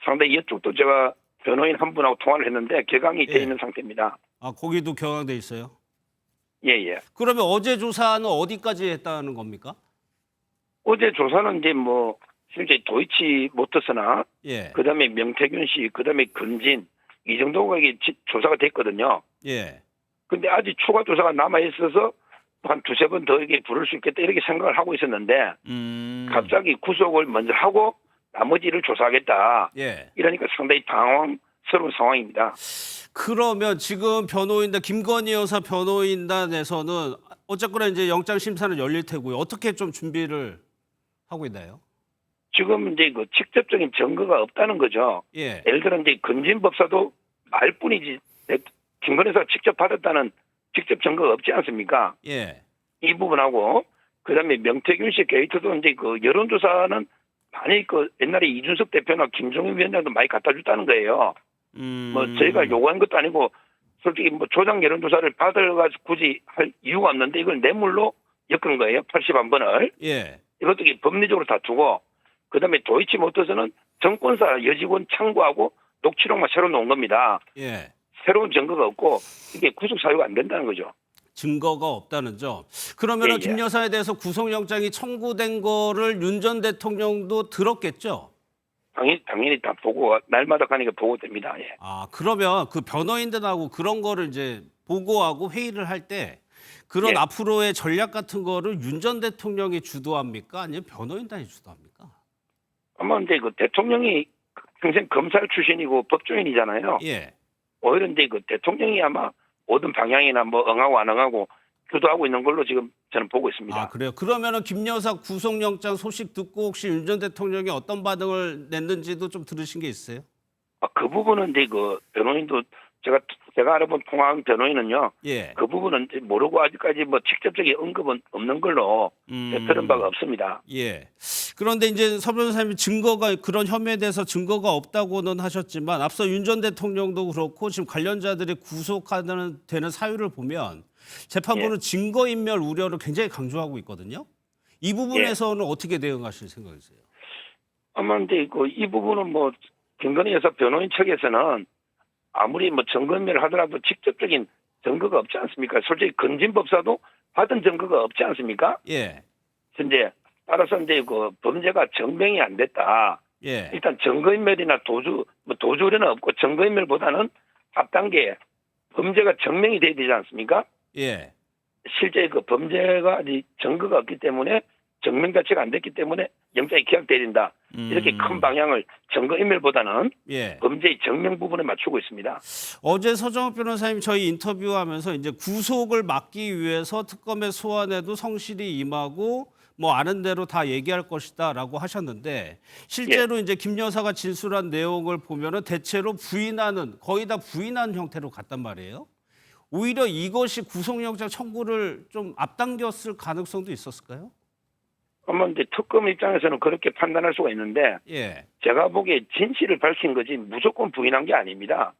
상당히 이쪽도 제가 변호인 한 분하고 통화를 했는데 개강이 돼 예. 있는 상태입니다. 아, 거기도 경황돼 있어요? 예. 그러면 어제 조사는 어디까지 했다는 겁니까? 어제 조사는 이제 뭐 실제 도이치 모터스나 예. 그다음에 명태균 씨, 그다음에 근진 이 정도가 이게 조사가 됐거든요. 예. 근데 아직 추가 조사가 남아 있어서 한 두세 번 더 이게 부를 수 있겠다 이렇게 생각을 하고 있었는데 갑자기 구속을 먼저 하고 나머지를 조사하겠다. 예. 이러니까 상당히 당황스러운 상황입니다. 그러면 지금 변호인단 김건희 여사 변호인단에서는 어쨌거나 이제 영장 심사는 열릴 테고요. 어떻게 좀 준비를 하고 있나요? 지금 이제 그 직접적인 증거가 없다는 거죠. 예. 예를 들어 이제 근진 법사도 말뿐이지 김건희 여사가 직접 받았다는 직접 증거가 없지 않습니까? 예. 이 부분하고 그다음에 명태균 씨 게이트도 이제 그 여론조사는 많이 그 옛날에 이준석 대표나 김종인 위원장도 많이 갖다 줬다는 거예요. 뭐 저희가 요구한 것도 아니고 솔직히 뭐 조작 여론조사를 받아가지고 굳이 할 이유가 없는데 이걸 뇌물로 엮은 거예요. 81번을. 예. 이것도 법리적으로 다 두고 그다음에 도이치모터스는 정권사 여직원 창구하고 녹취록만 새로 놓은 겁니다. 예. 새로운 증거가 없고 이게 구속 사유가 안 된다는 거죠. 증거가 없다는 점. 그러면은 예. 김 여사에 대해서 구속영장이 청구된 거를 윤 전 대통령도 들었겠죠? 당연히 다 보고 날마다 가니까 보고됩니다. 예. 아, 그러면 그 변호인들하고 그런 거를 이제 보고하고 회의를 할 때 그런 예. 앞으로의 전략 같은 거를 윤 전 대통령이 주도합니까? 아니면 변호인단이 주도합니까? 아마 이제 그 대통령이 평생 검찰 출신이고 법조인이잖아요. 예. 오히려 이제 그 대통령이 아마 모든 방향이나 뭐 응하고 안 응하고 주도하고 있는 걸로 지금 저는 보고 있습니다. 아, 그래요? 그러면은 김 여사 구속영장 소식 듣고 혹시 윤 전 대통령이 어떤 반응을 냈는지도 좀 들으신 게 있어요? 그 부분은 이제 그 변호인도 제가 알아본 통화한 변호인은요. 예. 그 부분은 이제 모르고 아직까지 뭐 직접적인 언급은 없는 걸로 들은 바가 없습니다. 예. 그런데 이제 서 변호사님이 증거가 그런 혐의에 대해서 증거가 없다고는 하셨지만 앞서 윤 전 대통령도 그렇고 지금 관련자들이 구속하는 되는 사유를 보면 재판부는 예. 증거인멸 우려를 굉장히 강조하고 있거든요. 이 부분에서는 어떻게 대응하실 생각이세요? 아마 이제 이 부분은 뭐 김건희 여사 변호인 측에서는 아무리 뭐 증거인멸을 하더라도 직접적인 증거가 없지 않습니까? 솔직히 근진 법사도 받은 증거가 없지 않습니까? 예. 현재 따라서 이제 그 범죄가 증명이 안 됐다. 예. 일단 증거인멸이나 도주는 없고 증거인멸보다는 앞단계 범죄가 증명이 돼야 되지 않습니까? 예. 실제 그 범죄가 증거가 없기 때문에 증명 자체가 안 됐기 때문에 영장이 기각되린다. 이렇게 큰 방향을 증거인멸보다는 예. 범죄의 증명 부분에 맞추고 있습니다. 어제 서정욱 변호사님 저희 인터뷰하면서 이제 구속을 막기 위해서 특검의 소환에도 성실히 임하고 뭐 아는 대로 다 얘기할 것이다라고 하셨는데 실제로 이제 김 여사가 진술한 내용을 보면은 대체로 부인하는 거의 다 부인한 형태로 갔단 말이에요. 오히려 이것이 구속영장 청구를 좀 앞당겼을 가능성도 있었을까요? 아마 이제 특검 입장에서는 그렇게 판단할 수가 있는데 예. 제가 보기에 진실을 밝힌 거지 무조건 부인한 게 아닙니다.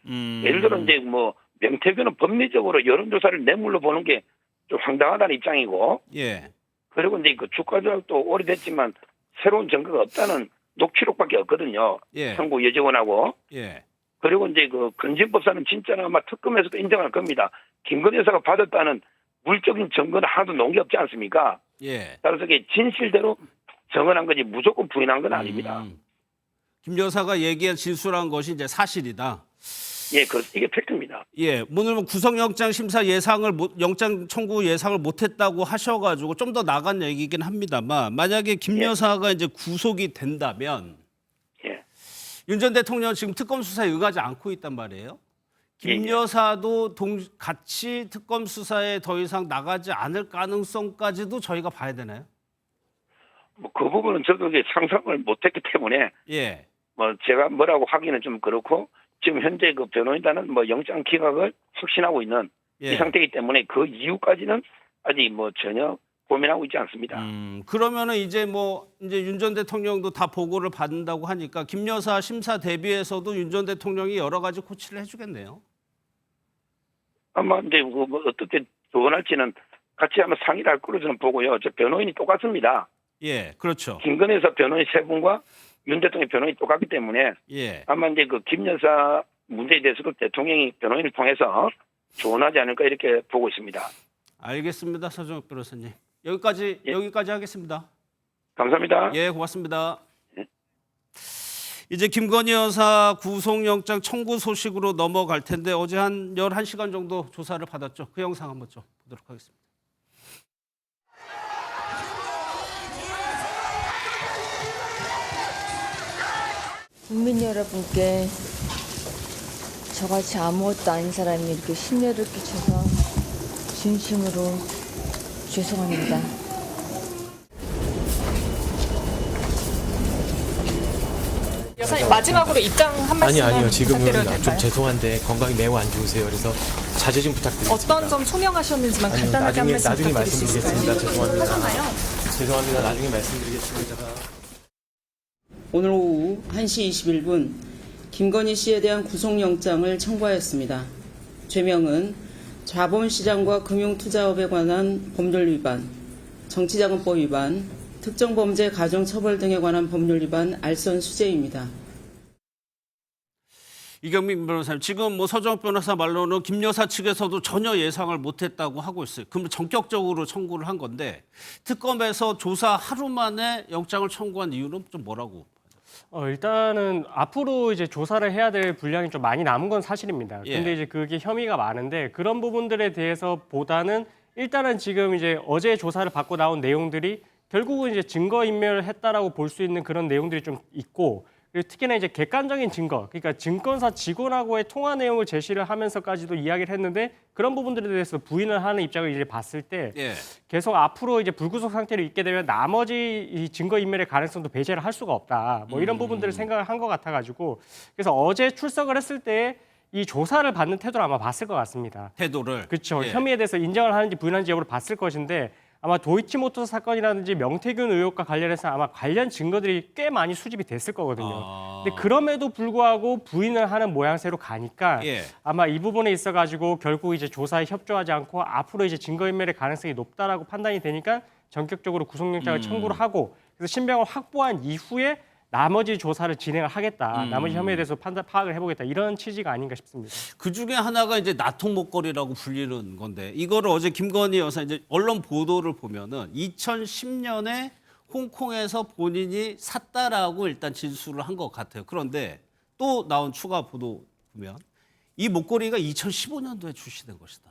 예를 들어 이제 뭐 명태균은 법리적으로 여론조사를 뇌물로 보는 게 좀 황당하다는 입장이고, 예. 그리고 이제 그 주가 조작도 오래됐지만 새로운 증거가 없다는 녹취록밖에 없거든요. 예. 청구 여직원하고. 예. 그리고 이제 그 건진법사는 진짜는 아마 특검에서도 인정할 겁니다. 김건희 여사가 받았다는 물적인 증거는 하나도 놓은 게 없지 않습니까? 예. 따라서 이게 진실대로 정언한 거지 무조건 부인한 건 아닙니다. 김 여사가 얘기한 진술한 것이 이제 사실이다. 예, 이게 팩트입니다. 예, 오늘 구속영장 심사 영장 청구 예상을 못했다고 하셔가지고 좀 더 나간 얘기긴 합니다만 만약에 김 여사가 이제 구속이 된다면 예. 윤 전 대통령 지금 특검 수사에 응하지 않고 있단 말이에요. 김 여사도 같이 특검 수사에 더 이상 나가지 않을 가능성까지도 저희가 봐야 되나요? 뭐 그 부분은 저도 이제 상상을 못했기 때문에 예. 뭐 제가 뭐라고 하기는 좀 그렇고 지금 현재 그 변호인단은 뭐 영장 기각을 확신하고 있는 예. 이 상태이기 때문에 그 이후까지는 아직 뭐 전혀 고민하고 있지 않습니다. 그러면은 이제 윤 전 대통령도 다 보고를 받는다고 하니까 김 여사 심사 대비해서도 윤 전 대통령이 여러 가지 코치를 해주겠네요. 아마 이제 뭐 어떻게 조언할지는 같이 한번 상의를 할 거로 저는 보고요. 저 변호인이 똑같습니다. 예, 그렇죠. 김건희 여사 변호인 세 분과 윤 대통령 변호인이 똑같기 때문에 예. 아마 이제 그 김 여사 문제에 대해서도 대통령이 변호인을 통해서 조언하지 않을까 이렇게 보고 있습니다. 알겠습니다, 서정욱 변호사님. 여기까지 하겠습니다. 감사합니다. 예, 고맙습니다. 예. 이제 김건희 여사 구속영장 청구 소식으로 넘어갈 텐데 어제 한 11시간 정도 조사를 받았죠. 그 영상 한번 좀 보도록 하겠습니다. 국민 여러분께 저같이 아무것도 아닌 사람이 이렇게 심려를 끼쳐서 진심으로 죄송합니다. 여사님 마지막으로 입장 한 말씀 아니요 지금은 부탁드려도 좀 될까요? 죄송한데 건강이 매우 안 좋으세요. 그래서 자제 좀 부탁드리겠습니다. 어떤 점 소명하셨는지만 간단하게 한 말씀 나중에 부탁드릴 수 있을까요? 말씀드리겠습니다. 죄송합니다. 하셨나요? 죄송합니다. 나중에 말씀드리겠습니다. 오늘 오후 1시 21분 김건희 씨에 대한 구속영장을 청구하였습니다. 죄명은 자본시장과 금융투자업에 관한 법률 위반, 정치자금법 위반, 특정범죄 가중처벌 등에 관한 법률 위반 알선 수재입니다. 이경민 변호사님, 지금 서정욱 변호사 말로는 김 여사 측에서도 전혀 예상을 못했다고 하고 있어요. 그럼 전격적으로 청구를 한 건데 특검에서 조사 하루 만에 영장을 청구한 이유는 좀 뭐라고? 일단은 앞으로 이제 조사를 해야 될 분량이 좀 많이 남은 건 사실입니다. 예. 근데 이제 그게 혐의가 많은데 그런 부분들에 대해서 보다는 일단은 지금 이제 어제 조사를 받고 나온 내용들이 결국은 이제 증거 인멸을 했다라고 볼 수 있는 그런 내용들이 좀 있고, 그리고 특히나 이제 객관적인 증거, 그러니까 증권사 직원하고의 통화 내용을 제시를 하면서까지도 이야기를 했는데 그런 부분들에 대해서 부인을 하는 입장을 이제 봤을 때 예. 계속 앞으로 이제 불구속 상태로 있게 되면 나머지 이 증거 인멸의 가능성도 배제를 할 수가 없다. 뭐 이런 부분들을 생각을 한 것 같아가지고 그래서 어제 출석을 했을 때 이 조사를 받는 태도를 아마 봤을 것 같습니다. 태도를. 그렇죠. 예. 혐의에 대해서 인정을 하는지 부인하는지 여부를 봤을 것인데 아마 도이치모터스 사건이라든지 명태균 의혹과 관련해서 아마 관련 증거들이 꽤 많이 수집이 됐을 거거든요. 근데 그럼에도 불구하고 부인을 하는 모양새로 가니까 예. 아마 이 부분에 있어가지고 결국 이제 조사에 협조하지 않고 앞으로 이제 증거인멸의 가능성이 높다라고 판단이 되니까 전격적으로 구속영장을 청구를 하고 그래서 신병을 확보한 이후에 나머지 조사를 진행을 하겠다. 나머지 혐의에 대해서 파악을 해보겠다. 이런 취지가 아닌가 싶습니다. 그 중에 하나가 이제 나통 목걸이라고 불리는 건데 이거를 어제 김건희 여사 이제 언론 보도를 보면은 2010년에 홍콩에서 본인이 샀다라고 일단 진술을 한 것 같아요. 그런데 또 나온 추가 보도 보면 이 목걸이가 2015년도에 출시된 것이다.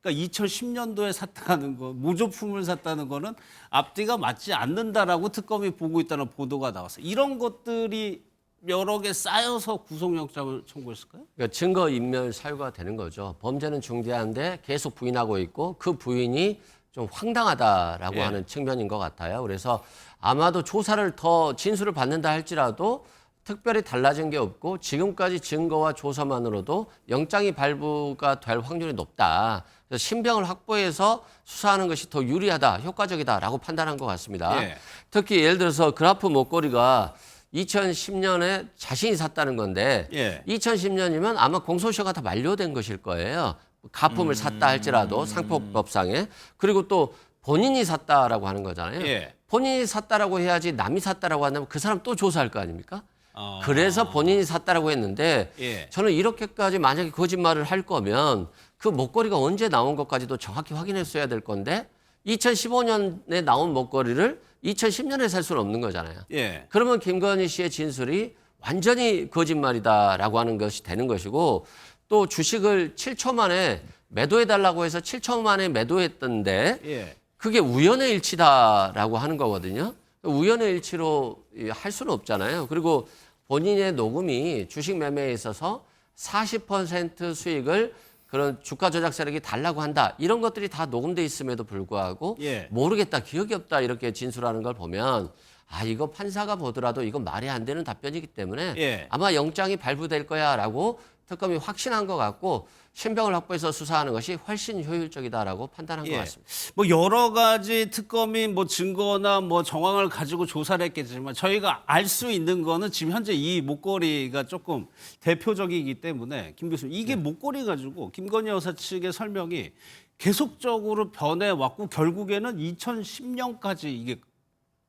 그러니까 2010년도에 샀다는 거, 모조품을 샀다는 거는 앞뒤가 맞지 않는다라고 특검이 보고 있다는 보도가 나왔어요. 이런 것들이 여러 개 쌓여서 구속영장을 청구했을까요? 그러니까 증거 인멸 사유가 되는 거죠. 범죄는 중대한데 계속 부인하고 있고 그 부인이 좀 황당하다라고 예. 하는 측면인 것 같아요. 그래서 아마도 조사를 더 진술을 받는다 할지라도 특별히 달라진 게 없고 지금까지 증거와 조사만으로도 영장이 발부가 될 확률이 높다. 그래서 신병을 확보해서 수사하는 것이 더 유리하다, 효과적이다라고 판단한 것 같습니다. 예. 특히 예를 들어서 그라프 목걸이가 2010년에 자신이 샀다는 건데 2010년이면 아마 공소시효가 다 만료된 것일 거예요. 가품을 샀다 할지라도 상표법상에. 그리고 또 본인이 샀다라고 하는 거잖아요. 본인이 샀다라고 해야지 남이 샀다라고 한다면 그 사람 또 조사할 거 아닙니까? 그래서 본인이 샀다라고 했는데 저는 이렇게까지 만약에 거짓말을 할 거면 그 목걸이가 언제 나온 것까지도 정확히 확인했어야 될 건데 2015년에 나온 목걸이를 2010년에 살 수는 없는 거잖아요. 그러면 김건희 씨의 진술이 완전히 거짓말이다라고 하는 것이 되는 것이고 또 주식을 7초 만에 매도해달라고 해서 7초 만에 매도했던데 그게 우연의 일치다라고 하는 거거든요. 우연의 일치로 할 수는 없잖아요. 그리고 본인의 녹음이 주식 매매에 있어서 40% 수익을 그런 주가 조작 세력이 달라고 한다. 이런 것들이 다 녹음돼 있음에도 불구하고 모르겠다, 기억이 없다 이렇게 진술하는 걸 보면 아 이거 판사가 보더라도 이건 말이 안 되는 답변이기 때문에 아마 영장이 발부될 거야라고 특검이 확신한 것 같고 신병을 확보해서 수사하는 것이 훨씬 효율적이다라고 판단한 것 같습니다. 뭐 여러 가지 특검이 뭐 증거나 뭐 정황을 가지고 조사를 했겠지만 저희가 알 수 있는 거는 지금 현재 이 목걸이가 조금 대표적이기 때문에 김 교수님 이게 목걸이 가지고 김건희 여사 측의 설명이 계속적으로 변해왔고 결국에는 2010년까지 이게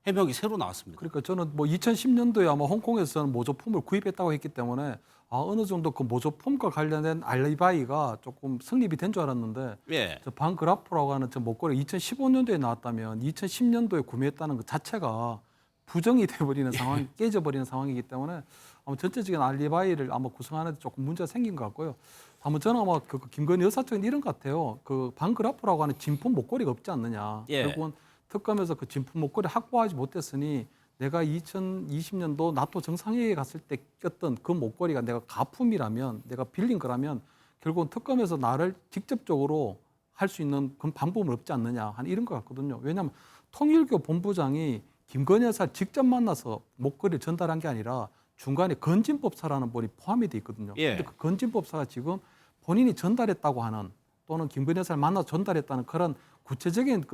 해명이 새로 나왔습니다. 그러니까 저는 뭐 2010년도에 아마 홍콩에서는 모조품을 구입했다고 했기 때문에 어느 정도 그 모조품과 관련된 알리바이가 조금 성립이 된 줄 알았는데 저 반그라프라고 하는 저 목걸이 2015년도에 나왔다면 2010년도에 구매했다는 것 자체가 부정이 돼버리는 상황, 깨져버리는 상황이기 때문에 아마 전체적인 알리바이를 아마 구성하는 데 조금 문제가 생긴 것 같고요. 다만 저는 아마 그 김건희 여사 쪽은 이런 것 같아요. 그 반그라프라고 하는 진품 목걸이가 없지 않느냐. 결국은 특검에서 그 진품 목걸이 확보하지 못했으니 내가 2020년도 나토 정상회의에 갔을 때 꼈던 그 목걸이가 내가 가품이라면 내가 빌린 거라면 결국은 특검에서 나를 직접적으로 할 수 있는 그런 방법은 없지 않느냐 하는 이런 것 같거든요. 왜냐하면 통일교 본부장이 김건희 여사를 직접 만나서 목걸이를 전달한 게 아니라 중간에 건진법사라는 분이 포함이 돼 있거든요. 근데 그 건진법사가 지금 본인이 전달했다고 하는 또는 김건희 여사를 만나서 전달했다는 그런 구체적인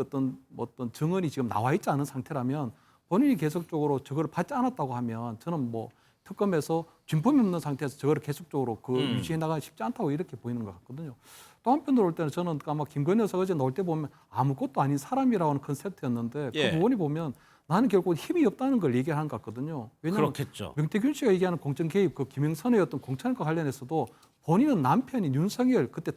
어떤 증언이 지금 나와 있지 않은 상태라면 본인이 계속적으로 저거를 받지 않았다고 하면 저는 뭐 특검에서 진품이 없는 상태에서 저거를 계속적으로 유지해 나가기 쉽지 않다고 이렇게 보이는 것 같거든요. 또 한편으로 볼 때는 저는 아마 김건희 여사가 어제 나올 때 보면 아무것도 아닌 사람이라고 하는 컨셉트였는데 그 부분이 보면 나는 결국 힘이 없다는 걸 얘기하는 것 같거든요. 왜냐하면 그렇겠죠. 명태균 씨가 얘기하는 공천 개입, 그 김영선의 어떤 공천과 관련해서도 본인은 남편인 윤석열 그때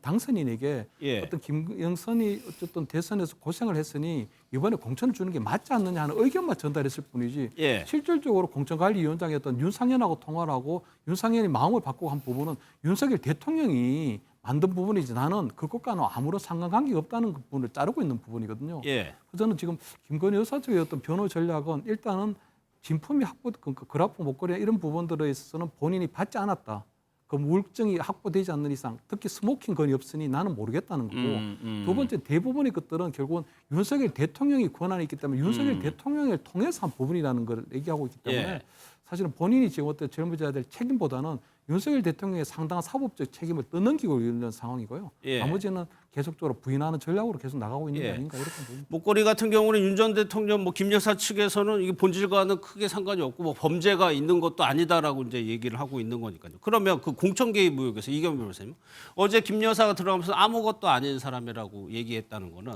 당선인에게 어떤 김영선이 어쨌든 대선에서 고생을 했으니 이번에 공천을 주는 게 맞지 않느냐 하는 의견만 전달했을 뿐이지 실질적으로 공천관리위원장이었던 윤상현하고 통화를 하고 윤상현이 마음을 바꾸고 한 부분은 윤석열 대통령이 만든 부분이지 나는 그것과는 아무런 상관관계가 없다는 부분을 자르고 있는 부분이거든요. 그래서 저는 지금 김건희 여사 측의 어떤 변호 전략은 일단은 진품이 확보, 그라프 목걸이 이런 부분들에 있어서는 본인이 받지 않았다. 그 물증이 확보되지 않는 이상 특히 스모킹 건이 없으니 나는 모르겠다는 거고 두 번째 대부분의 것들은 결국은 윤석열 대통령이 권한이 있기 때문에 윤석열 대통령을 통해서 한 부분이라는 걸 얘기하고 있기 때문에 사실은 본인이 지금 어떤 짊어져야 될 책임보다는 윤석열 대통령의 상당한 사법적 책임을 떠넘기고 있는 상황이고요. 나머지는 계속적으로 부인하는 전략으로 계속 나가고 있는 게 아닌가 이렇게 보입니다. 목걸이 같은 경우는 윤 전 대통령, 뭐 김 여사 측에서는 이게 본질과는 크게 상관이 없고 뭐 범죄가 있는 것도 아니다라고 이제 얘기를 하고 있는 거니까요. 그러면 그 공천 개입 의혹에서 이경규 변호사님 어제 김 여사가 들어가면서 아무것도 아닌 사람이라고 얘기했다는 거는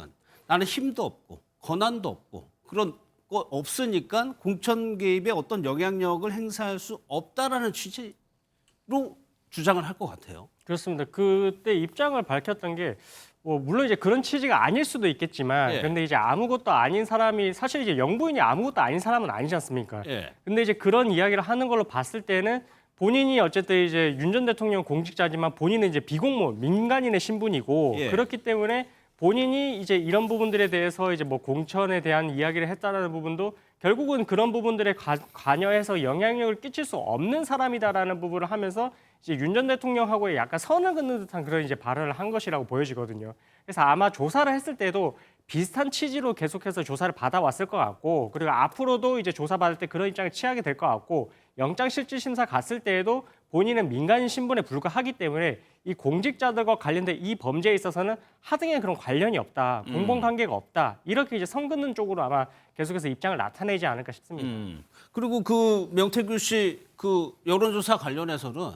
나는 힘도 없고 권한도 없고 그런 거 없으니까 공천 개입에 어떤 영향력을 행사할 수 없다라는 취지로 주장을 할 것 같아요. 그렇습니다. 그때 입장을 밝혔던 게 뭐 물론 이제 그런 취지가 아닐 수도 있겠지만 근데 이제 아무것도 아닌 사람이 사실 이제 영부인이 아무것도 아닌 사람은 아니지 않습니까? 근데 이제 그런 이야기를 하는 걸로 봤을 때는 본인이 어쨌든 이제 윤 전 대통령 공직자지만 본인은 이제 비공무원 민간인의 신분이고 그렇기 때문에 본인이 이제 이런 부분들에 대해서 이제 뭐 공천에 대한 이야기를 했다라는 부분도 결국은 그런 부분들에 관여해서 영향력을 끼칠 수 없는 사람이다라는 부분을 하면서 이제 윤 전 대통령하고의 약간 선을 긋는 듯한 그런 이제 발언을 한 것이라고 보여지거든요. 그래서 아마 조사를 했을 때도 비슷한 취지로 계속해서 조사를 받아왔을 것 같고 그리고 앞으로도 이제 조사받을 때 그런 입장을 취하게 될 것 같고 영장실질심사 갔을 때에도 본인은 민간인 신분에 불과하기 때문에 이 공직자들과 관련된 이 범죄에 있어서는 하등의 그런 관련이 없다, 공범 관계가 없다, 이렇게 이제 선 긋는 쪽으로 아마 계속해서 입장을 나타내지 않을까 싶습니다. 그리고 그 명태균 씨 그 여론조사 관련해서는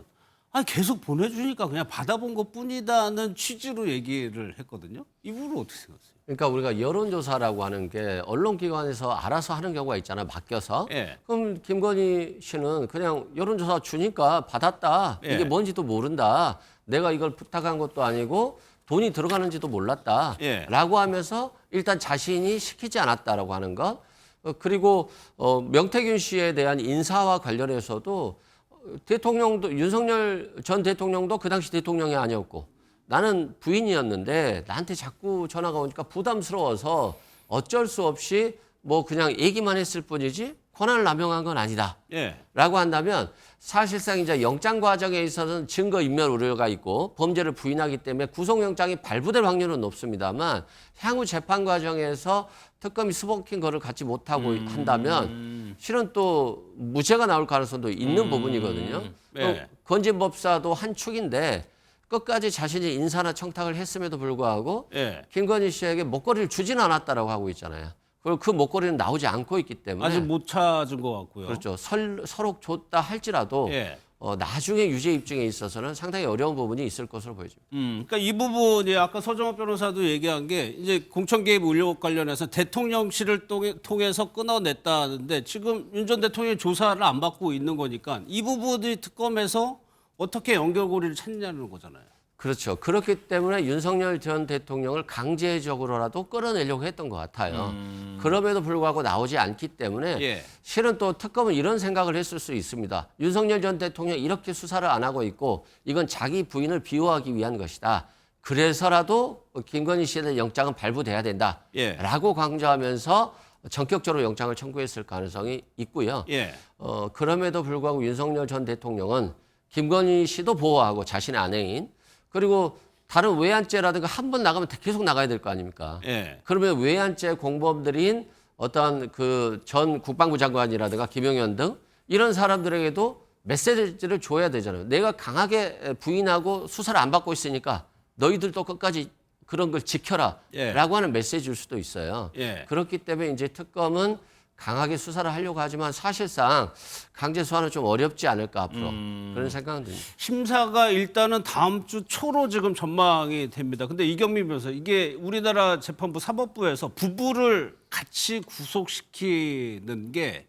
계속 보내주니까 그냥 받아본 것뿐이다는 취지로 얘기를 했거든요. 이 부분은 어떻게 생각하세요? 그러니까 우리가 여론조사라고 하는 게 언론기관에서 알아서 하는 경우가 있잖아요. 맡겨서. 예. 그럼 김건희 씨는 그냥 여론조사 주니까 받았다. 예. 이게 뭔지도 모른다. 내가 이걸 부탁한 것도 아니고 돈이 들어가는지도 몰랐다. 예. 라고 하면서 일단 자신이 시키지 않았다라고 하는 것. 그리고 명태균 씨에 대한 인사와 관련해서도 대통령도 윤석열 전 대통령도 그 당시 대통령이 아니었고 나는 부인이었는데 나한테 자꾸 전화가 오니까 부담스러워서 어쩔 수 없이 뭐 그냥 얘기만 했을 뿐이지 권한을 남용한 건 아니다. 예. 라고 한다면 사실상 이제 영장 과정에 있어서는 증거 인멸 우려가 있고 범죄를 부인하기 때문에 구속영장이 발부될 확률은 높습니다만 향후 재판 과정에서 특검이 스모킹 거를 갖지 못하고 한다면 실은 또 무죄가 나올 가능성도 있는 부분이거든요. 예. 건진법사도 한 축인데 끝까지 자신이 인사나 청탁을 했음에도 불구하고 예. 김건희 씨에게 목걸이를 주진 않았다라고 하고 있잖아요. 그리고 그 목걸이는 나오지 않고 있기 때문에 아직 못 찾은 것 같고요. 그렇죠. 서로 줬다 할지라도 예. 나중에 유죄 입증에 있어서는 상당히 어려운 부분이 있을 것으로 보여집니다. 그러니까 이 부분이 아까 서정호 변호사도 얘기한 게 이제 공천 개입 의혹 관련해서 대통령실을 통해서 끊어냈다는데 지금 윤 전 대통령이 조사를 안 받고 있는 거니까 이 부분이 특검에서 어떻게 연결고리를 찾느냐는 거잖아요. 그렇죠. 그렇기 때문에 윤석열 전 대통령을 강제적으로라도 끌어내려고 했던 것 같아요. 그럼에도 불구하고 나오지 않기 때문에 예. 실은 또 특검은 이런 생각을 했을 수 있습니다. 윤석열 전 대통령이 이렇게 수사를 안 하고 있고 이건 자기 부인을 비호하기 위한 것이다. 그래서라도 김건희 씨에 대한 영장은 발부돼야 된다. 예. 라고 강조하면서 전격적으로 영장을 청구했을 가능성이 있고요. 예. 그럼에도 불구하고 윤석열 전 대통령은 김건희 씨도 보호하고 자신의 아내인 그리고 다른 외환죄라든가 한 번 나가면 계속 나가야 될 거 아닙니까? 예. 그러면 외환죄 공범들인 어떤 그 전 국방부 장관이라든가 김용현 등 이런 사람들에게도 메시지를 줘야 되잖아요. 내가 강하게 부인하고 수사를 안 받고 있으니까 너희들도 끝까지 그런 걸 지켜라 예. 라고 하는 메시지일 수도 있어요. 예. 그렇기 때문에 이제 특검은 강하게 수사를 하려고 하지만 사실상 강제 소환은 좀 어렵지 않을까 앞으로 그런 생각은 듭니다. 심사가 일단은 다음 주 초로 지금 전망이 됩니다. 근데 이경민 변호사 이게 우리나라 재판부 사법부에서 부부를 같이 구속시키는 게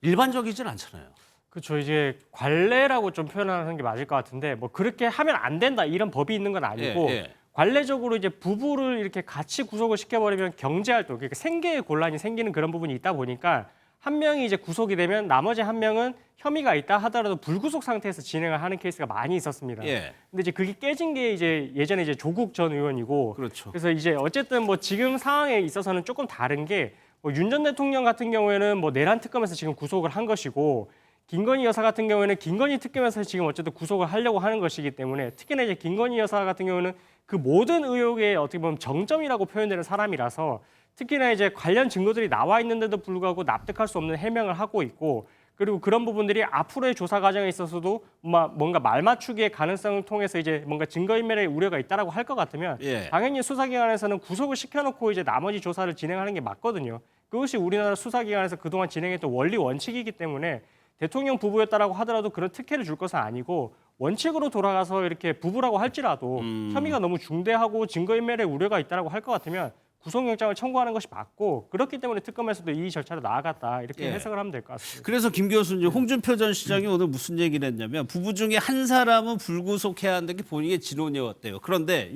일반적이진 않잖아요. 그렇죠. 이제 관례라고 좀 표현하는 게 맞을 것 같은데 뭐 그렇게 하면 안 된다 이런 법이 있는 건 아니고 예, 예. 관례적으로 이제 부부를 이렇게 같이 구속을 시켜버리면 경제활동, 그러니까 생계의 곤란이 생기는 그런 부분이 있다 보니까 한 명이 이제 구속이 되면 나머지 한 명은 혐의가 있다 하더라도 불구속 상태에서 진행을 하는 케이스가 많이 있었습니다. 예. 근데 이제 그게 깨진 게 이제 예전에 이제 조국 전 의원이고, 그렇죠. 그래서 이제 어쨌든 뭐 지금 상황에 있어서는 조금 다른 게 뭐 윤 전 대통령 같은 경우에는 뭐 내란 특검에서 지금 구속을 한 것이고. 김건희 여사 같은 경우에는 김건희 특검에서 지금 어쨌든 구속을 하려고 하는 것이기 때문에 특히나 이제 김건희 여사 같은 경우는 그 모든 의혹에 어떻게 보면 정점이라고 표현되는 사람이라서 특히나 이제 관련 증거들이 나와 있는데도 불구하고 납득할 수 없는 해명을 하고 있고 그리고 그런 부분들이 앞으로의 조사 과정에 있어서도 뭔가 말맞추기의 가능성을 통해서 이제 뭔가 증거인멸의 우려가 있다라고 할 것 같으면 예. 당연히 수사기관에서는 구속을 시켜놓고 이제 나머지 조사를 진행하는 게 맞거든요. 그것이 우리나라 수사기관에서 그동안 진행했던 원리 원칙이기 때문에 대통령 부부였다라고 하더라도 그런 특혜를 줄 것은 아니고 원칙으로 돌아가서 이렇게 부부라고 할지라도 혐의가 너무 중대하고 증거인멸의 우려가 있다라고 할 것 같으면 구속영장을 청구하는 것이 맞고 그렇기 때문에 특검에서도 이 절차로 나아갔다 이렇게 예. 해석을 하면 될 것 같습니다. 그래서 김 교수님 홍준표 전 시장이 오늘 무슨 얘기를 했냐면 부부 중에 한 사람은 불구속해야 한다는 게 본인의 진원이었대요. 그런데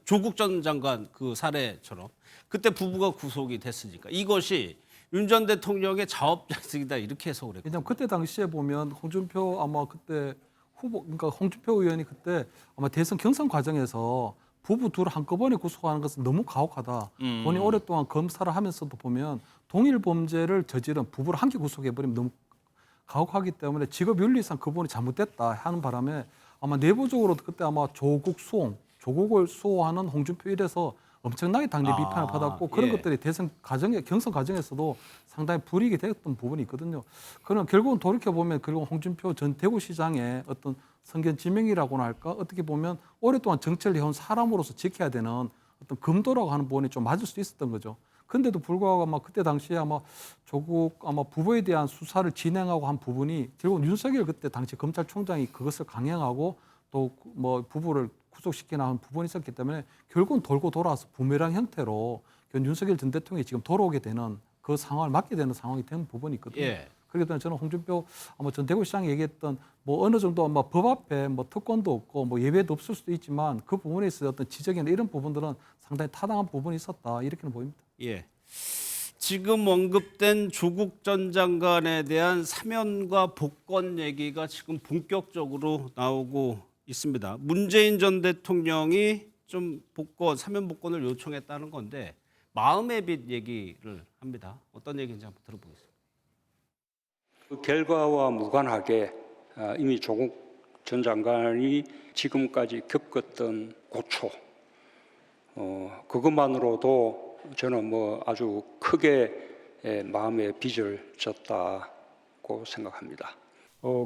조국 전 장관 그 사례처럼 그때 부부가 구속이 됐으니까 이것이 윤 전 대통령의 자업자득이다 이렇게 해석을 했고. 왜냐하면 그때 당시에 보면 홍준표 아마 그때 후보 그러니까 홍준표 의원이 그때 아마 대선 경선 과정에서 부부 둘 한꺼번에 구속하는 것은 너무 가혹하다. 본인이 오랫동안 검사를 하면서도 보면 동일 범죄를 저지른 부부를 함께 구속해버리면 너무 가혹하기 때문에 직업윤리상 그분이 잘못됐다 하는 바람에 아마 내부적으로 그때 아마 조국을 수호하는 홍준표 일에서 엄청나게 당내 비판을 받았고 그런 예. 것들이 대선 과정에 경선 과정에서도 상당히 불이익이 됐던 부분이 있거든요. 그러나 결국은 돌이켜 보면 그리고 홍준표 전 대구시장의 어떤 선견 지명이라고나 할까 어떻게 보면 오랫동안 정치를 해온 사람으로서 지켜야 되는 어떤 금도라고 하는 부분이 좀 맞을 수도 있었던 거죠. 근데도 불구하고 아마 그때 당시에 아마 조국 아마 부부에 대한 수사를 진행하고 한 부분이 결국 윤석열 그때 당시 검찰총장이 그것을 강행하고 또 뭐 부부를 구속시키나 한 부분이 있었기 때문에 결국은 돌고 돌아와서 부메랑 형태로 윤석열 전 대통령이 지금 돌아오게 되는 그 상황을 맞게 되는 상황이 된 부분이 있거든요. 예. 그렇기 때문에 저는 홍준표 아마 전 대구시장이 얘기했던 뭐 어느 정도 아마 법 앞에 뭐 특권도 없고 뭐 예외도 없을 수도 있지만 그 부분에 있어 어떤 지적이나 이런 부분들은 상당히 타당한 부분이 있었다 이렇게는 보입니다. 예. 지금 언급된 조국 전 장관에 대한 사면과 복권 얘기가 지금 본격적으로 나오고 있습니다. 문재인 전 대통령이 좀 복권, 사면 복권을 요청했다는 건데 마음의 빚 얘기를 합니다. 어떤 얘기인지 한번 들어보겠습니다. 그 결과와 무관하게 이미 조국 전 장관이 지금까지 겪었던 고초, 그것만으로도 저는 뭐 아주 크게 마음의 빚을 졌다고 생각합니다.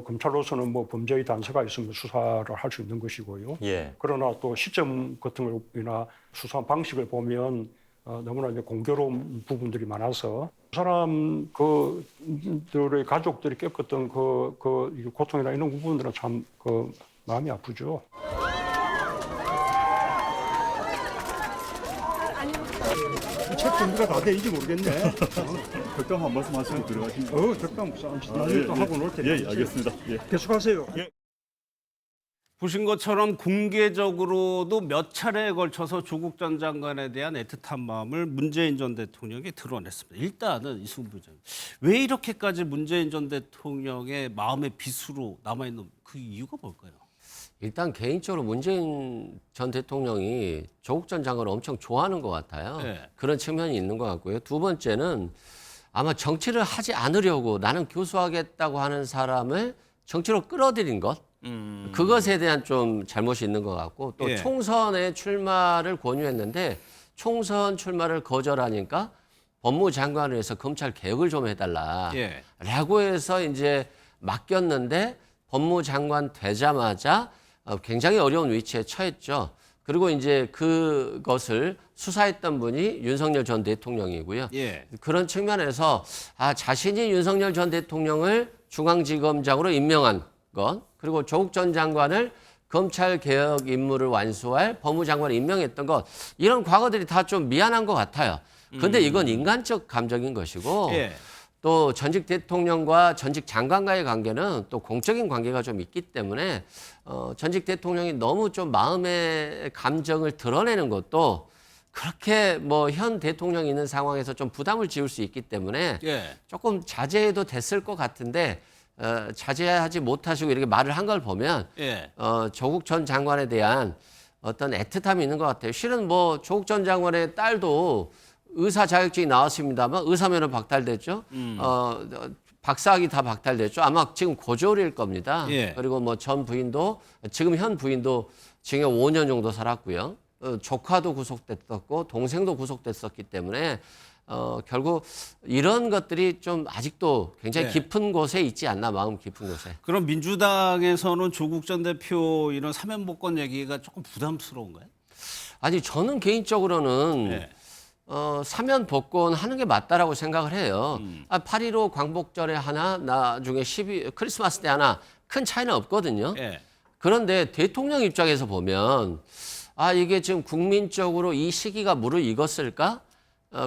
검찰로서는 뭐 범죄의 단서가 있으면 수사를 할 수 있는 것이고요. 예. 그러나 또 시점 같은 걸이나 수사 방식을 보면 너무나 이제 공교로운 부분들이 많아서 사람 그들의 가족들이 겪었던 그 고통이나 이런 부분들은 참 그 마음이 아프죠. 책 준비가 다 돼인지 모르겠네. 적당 한 말씀 하시고 들어가시면. 적당 나중에 또 하고 놀 테니까. 예, 알겠습니다. 예. 계속하세요. 예. 보신 것처럼 공개적으로도 몇 차례에 걸쳐서 조국 전 장관에 대한 애틋한 마음을 문재인 전 대통령이 드러냈습니다. 일단은 이승훈 부장님, 왜 이렇게까지 문재인 전 대통령의 마음의 빚으로 남아있는 그 이유가 뭘까요? 일단 개인적으로 문재인 전 대통령이 조국 전 장관을 엄청 좋아하는 것 같아요. 네. 그런 측면이 있는 것 같고요. 두 번째는 아마 정치를 하지 않으려고 나는 교수하겠다고 하는 사람을 정치로 끌어들인 것. 그것에 대한 좀 잘못이 있는 것 같고 또 예. 총선에 출마를 권유했는데 총선 출마를 거절하니까 법무장관을 해서 검찰 개혁을 좀 해달라. 예. 라고 해서 이제 맡겼는데 법무장관 되자마자 굉장히 어려운 위치에 처했죠. 그리고 이제 그것을 수사했던 분이 윤석열 전 대통령이고요. 예. 그런 측면에서 자신이 윤석열 전 대통령을 중앙지검장으로 임명한 것, 그리고 조국 전 장관을 검찰개혁 임무를 완수할 법무장관을 임명했던 것, 이런 과거들이 다 좀 미안한 것 같아요. 근데 이건 인간적 감정인 것이고 예. 또 전직 대통령과 전직 장관과의 관계는 또 공적인 관계가 좀 있기 때문에 전직 대통령이 너무 좀 마음의 감정을 드러내는 것도 그렇게 뭐 현 대통령이 있는 상황에서 좀 부담을 지울 수 있기 때문에 예. 조금 자제해도 됐을 것 같은데 자제하지 못하시고 이렇게 말을 한 걸 보면 예. 조국 전 장관에 대한 어떤 애틋함이 있는 것 같아요. 실은 뭐 조국 전 장관의 딸도 의사 자격증이 나왔습니다만 의사면허 박탈됐죠. 박사학위 다 박탈됐죠. 아마 지금 고졸일 겁니다. 예. 그리고 뭐 전 부인도 지금 현 부인도 징역 5년 정도 살았고요. 조카도 구속됐었고 동생도 구속됐었기 때문에 결국 이런 것들이 좀 아직도 굉장히 네. 깊은 곳에 있지 않나, 마음 깊은 곳에. 그럼 민주당에서는 조국 전 대표 이런 사면 복권 얘기가 조금 부담스러운가요? 아니, 저는 개인적으로는 네. 사면 복권 하는 게 맞다라고 생각을 해요. 8.15 광복절에 하나, 나중에 크리스마스 때 하나 큰 차이는 없거든요. 예. 그런데 대통령 입장에서 보면 이게 지금 국민적으로 이 시기가 무르익었을까?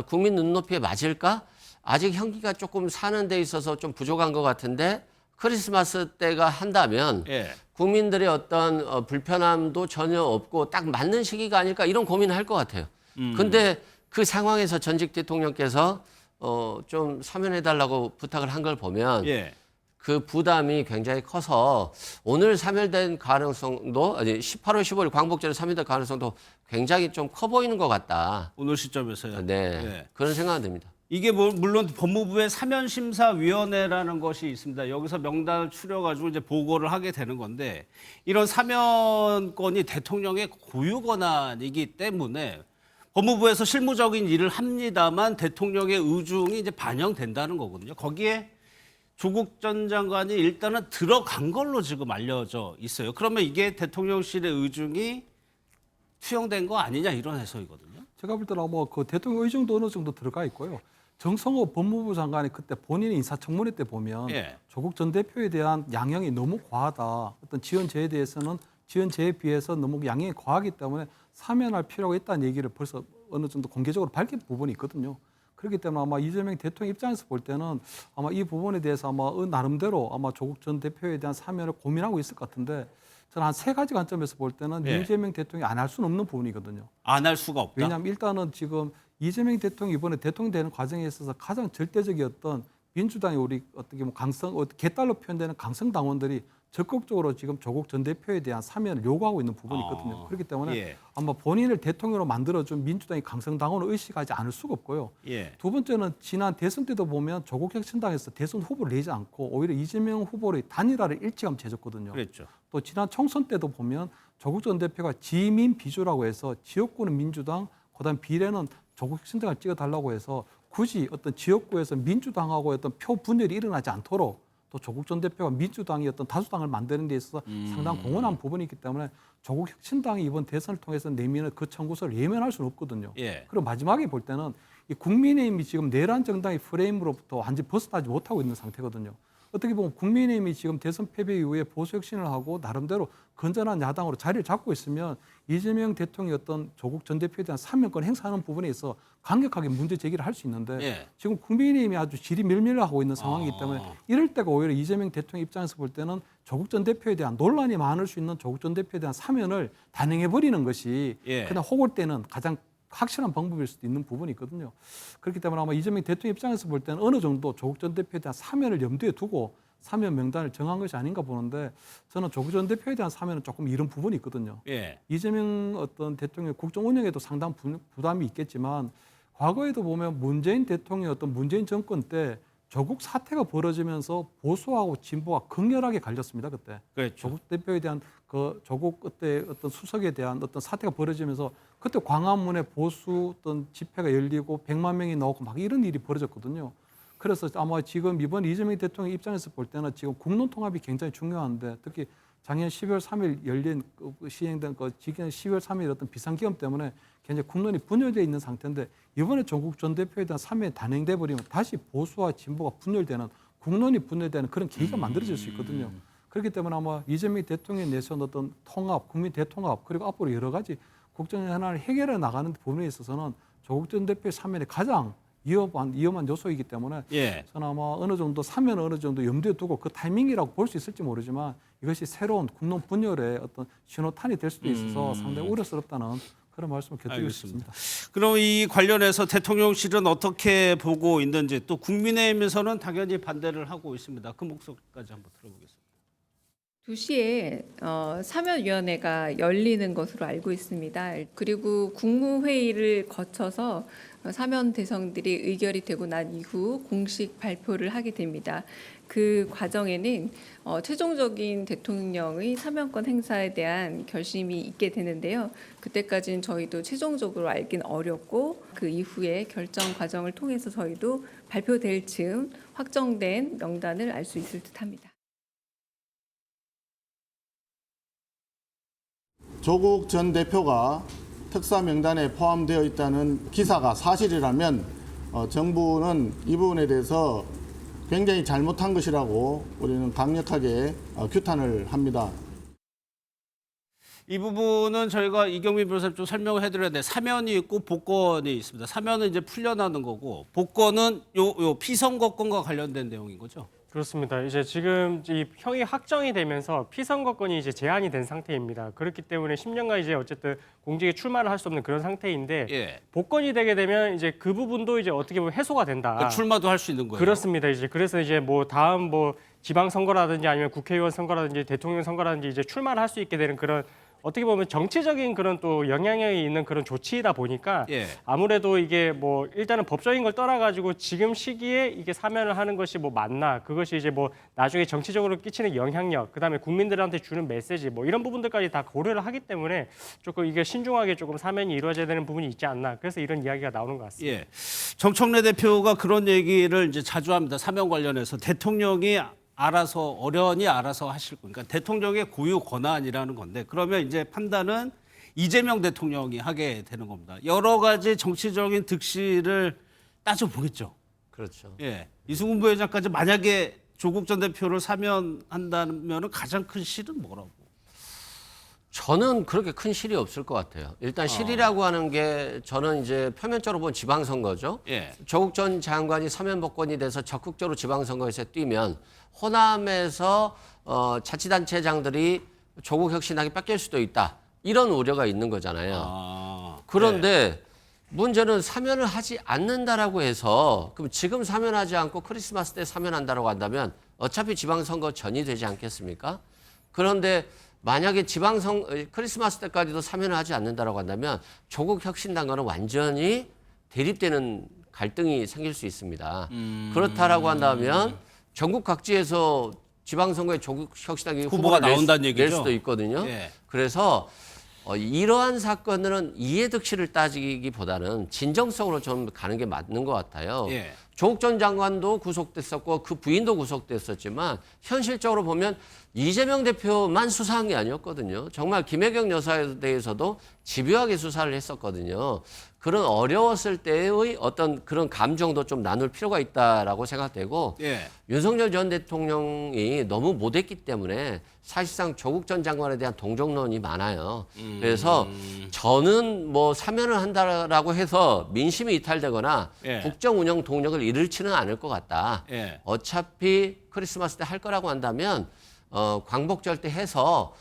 국민 눈높이에 맞을까? 아직 형기가 조금 사는 데 있어서 좀 부족한 것 같은데 크리스마스 때가 한다면 예. 국민들의 어떤 불편함도 전혀 없고 딱 맞는 시기가 아닐까 이런 고민을 할 것 같아요. 근데 그 상황에서 전직 대통령께서 좀 사면해달라고 부탁을 한 걸 보면 예. 그 부담이 굉장히 커서 오늘 사면된 가능성도 18월 15일 광복절에 사면될 가능성도 굉장히 좀 커 보이는 것 같다. 오늘 시점에서요. 네, 예. 그런 생각은 듭니다. 이게 물론 법무부의 사면심사위원회라는 것이 있습니다. 여기서 명단을 추려가지고 이제 보고를 하게 되는 건데 이런 사면권이 대통령의 고유 권한이기 때문에 법무부에서 실무적인 일을 합니다만 대통령의 의중이 이제 반영된다는 거거든요. 거기에 조국 전 장관이 일단은 들어간 걸로 지금 알려져 있어요. 그러면 이게 대통령실의 의중이 투영된 거 아니냐 이런 해석이거든요. 제가 볼 때는 뭐 그 대통령 의중도 어느 정도 들어가 있고요. 정성호 법무부 장관이 그때 본인의 인사청문회 때 보면 조국 전 대표에 대한 양형이 너무 과하다. 어떤 지원제에 대해서는 지원제에 비해서 너무 양형이 과하기 때문에 사면할 필요가 있다는 얘기를 벌써 어느 정도 공개적으로 밝힌 부분이 있거든요. 그렇기 때문에 아마 이재명 대통령 입장에서 볼 때는 아마 이 부분에 대해서 아마 나름대로 아마 조국 전 대표에 대한 사면을 고민하고 있을 것 같은데 저는 한 3가지 관점에서 볼 때는 이재명 대통령이 안 할 수는 없는 부분이거든요. 안 할 수가 없다. 왜냐하면 일단은 지금 이재명 대통령이 이번에 대통령 되는 과정에 있어서 가장 절대적이었던 민주당의 우리 어떻게 뭐 개딸로 표현되는 강성 당원들이 적극적으로 지금 조국 전 대표에 대한 사면을 요구하고 있는 부분이 있거든요. 그렇기 때문에 아마 본인을 대통령으로 만들어준 민주당이 강성 당원을 의식하지 않을 수가 없고요. 두 번째는 지난 대선 때도 보면 조국 혁신당에서 대선 후보를 내지 않고 오히려 이재명 후보의 단일화를 일찌감치 해줬거든요. 그랬죠. 또 지난 총선 때도 보면 조국 전 대표가 지민 비주라고 해서 지역구는 민주당, 그다음 비례는 조국 혁신당을 찍어달라고 해서 굳이 어떤 지역구에서 민주당하고 어떤 표 분열이 일어나지 않도록 또 조국 전 대표가 민주당이 어떤 다수당을 만드는 데 있어서 상당히 공헌한 부분이 있기 때문에 조국 혁신당이 이번 대선을 통해서 내미는 그 청구서를 예면할 수는 없거든요. 그리고 마지막에 볼 때는 이 국민의힘이 지금 내란 정당의 프레임으로부터 완전히 벗어나지 못하고 있는 상태거든요. 어떻게 보면 국민의힘이 지금 대선 패배 이후에 보수 혁신을 하고 나름대로 건전한 야당으로 자리를 잡고 있으면 이재명 대통령이 어떤 조국 전 대표에 대한 사면권 행사하는 부분에 있어 강력하게 문제 제기를 할 수 있는데 지금 국민의힘이 아주 질이 밀밀하고 있는 상황이기 때문에 이럴 때가 오히려 이재명 대통령 입장에서 볼 때는 조국 전 대표에 대한 논란이 많을 수 있는 조국 전 대표에 대한 사면을 단행해버리는 것이 그냥 혹을 때는 가장 확실한 방법일 수도 있는 부분이 있거든요. 그렇기 때문에 아마 이재명 대통령 입장에서 볼 때는 어느 정도 조국 전 대표에 대한 사면을 염두에 두고 사면 명단을 정한 것이 아닌가 보는데 저는 조국 전 대표에 대한 사면은 조금 이런 부분이 있거든요. 이재명 어떤 대통령 국정 운영에도 상당한 부담이 있겠지만 과거에도 보면 문재인 대통령 어떤 문재인 정권 때 조국 사태가 벌어지면서 보수하고 진보가 극렬하게 갈렸습니다. 그때 조국 대표에 대한 그 조국 그때 어떤 수석에 대한 어떤 사태가 벌어지면서 그때 광화문에 보수 어떤 집회가 열리고 100만 명이 나오고 막 이런 일이 벌어졌거든요. 그래서 아마 지금 이번 이재명 대통령 입장에서 볼 때는 지금 국론 통합이 굉장히 중요한데 특히 작년 12월 3일 열린 시행된 지난 12월 3일 어떤 비상기업 때문에 굉장히 국론이 분열되어 있는 상태인데 이번에 조국 전 대표에 대한 사면이 단행돼 버리면 다시 보수와 진보가 분열되는 국론이 분열되는 그런 계기가 만들어질 수 있거든요. 그렇기 때문에 아마 이재명 대통령이 내세운 어떤 통합, 국민 대통합 그리고 앞으로 여러 가지 국정 현안을 해결해 나가는 부분에 있어서는 조국 전 대표의 사면이 가장 위험한 요소이기 때문에 저는 아마 어느 정도 사면을 어느 정도 염두에 두고 그 타이밍이라고 볼 수 있을지 모르지만 이것이 새로운 국론 분열의 어떤 신호탄이 될 수도 있어서 상당히 우려스럽다는 그런 말씀을 곁들이고 싶습니다. 그럼 이 관련해서 대통령실은 어떻게 보고 있는지 또 국민의힘에서는 당연히 반대를 하고 있습니다. 그 목소리까지 한번 들어보겠습니다. 2시에 사면위원회가 열리는 것으로 알고 있습니다. 그리고 국무회의를 거쳐서 사면 대상들이 의결이 되고 난 이후 공식 발표를 하게 됩니다. 그 과정에는 최종적인 대통령의 사면권 행사에 대한 결심이 있게 되는데요. 그때까지는 저희도 최종적으로 알긴 어렵고 그 이후에 결정 과정을 통해서 저희도 발표될 즈음 확정된 명단을 알 수 있을 듯합니다. 조국 전 대표가 특사 명단에 포함되어 있다는 기사가 사실이라면 정부는 이 부분에 대해서 굉장히 잘못한 것이라고 우리는 강력하게 규탄을 합니다. 이 부분은 저희가 이경민 변호사님 좀 설명을 해드려야 돼. 사면이 있고 복권이 있습니다. 사면은 이제 풀려나는 거고 복권은 요 피선거권과 관련된 내용인 거죠. 그렇습니다. 이제 지금 이 형이 확정이 되면서 피선거권이 이제 제한이 된 상태입니다. 그렇기 때문에 10년간 이제 어쨌든 공직에 출마를 할 수 없는 그런 상태인데 복권이 되게 되면 이제 그 부분도 이제 어떻게 보면 해소가 된다. 그러니까 출마도 할 수 있는 거예요. 그렇습니다. 이제 그래서 이제 뭐 다음 뭐 지방 선거라든지 아니면 국회의원 선거라든지 대통령 선거라든지 이제 출마를 할 수 있게 되는 그런 어떻게 보면 정치적인 그런 또 영향력이 있는 그런 조치이다 보니까 예. 아무래도 이게 뭐 일단은 법적인 걸 떠나가지고 지금 시기에 이게 사면을 하는 것이 뭐 맞나, 그것이 이제 뭐 나중에 정치적으로 끼치는 영향력, 그다음에 국민들한테 주는 메시지 뭐 이런 부분들까지 다 고려를 하기 때문에 조금 이게 신중하게 조금 사면이 이루어져야 되는 부분이 있지 않나, 그래서 이런 이야기가 나오는 것 같습니다. 예. 정청래 대표가 그런 얘기를 이제 자주 합니다. 사면 관련해서 대통령이 알아서 어련히 알아서 하실 거니까 대통령의 고유 권한이라는 건데, 그러면 이제 판단은 이재명 대통령이 하게 되는 겁니다. 여러 가지 정치적인 득실을 따져보겠죠. 그렇죠. 예. 이승훈 부회장까지 만약에 조국 전 대표를 사면한다면 가장 큰 실은 뭐라고? 저는 그렇게 큰 실이 없을 것 같아요. 일단 실이라고 하는 게 저는 이제 표면적으로 보면 지방선거죠. 예. 조국 전 장관이 사면복권이 돼서 적극적으로 지방선거에서 뛰면 호남에서 자치단체장들이 조국 혁신당이 뺏길 수도 있다. 이런 우려가 있는 거잖아요. 그런데 문제는 사면을 하지 않는다라고 해서 그럼 지금 사면하지 않고 크리스마스 때 사면한다라고 한다면 어차피 지방선거 전이 되지 않겠습니까? 그런데 만약에 크리스마스 때까지도 사면을 하지 않는다라고 한다면 조국 혁신당과는 완전히 대립되는 갈등이 생길 수 있습니다. 그렇다라고 한다면 전국 각지에서 지방선거에 조국 혁신당이 후보가 후보를 나온다는 얘기죠. 낼 수도 있거든요. 예. 그래서 이러한 사건들은 이해득실을 따지기보다는 진정성으로 좀 가는 게 맞는 것 같아요. 예. 조국 전 장관도 구속됐었고 그 부인도 구속됐었지만 현실적으로 보면 이재명 대표만 수사한 게 아니었거든요. 정말 김혜경 여사에 대해서도 집요하게 수사를 했었거든요. 그런 어려웠을 때의 어떤 그런 감정도 좀 나눌 필요가 있다라고 생각되고 예. 윤석열 전 대통령이 너무 못했기 때문에 사실상 조국 전 장관에 대한 동정론이 많아요. 그래서 저는 뭐 사면을 한다라고 해서 민심이 이탈되거나 예. 국정 운영 동력을 잃지는 않을 것 같다. 예. 어차피 크리스마스 때 할 거라고 한다면 광복절 때 해서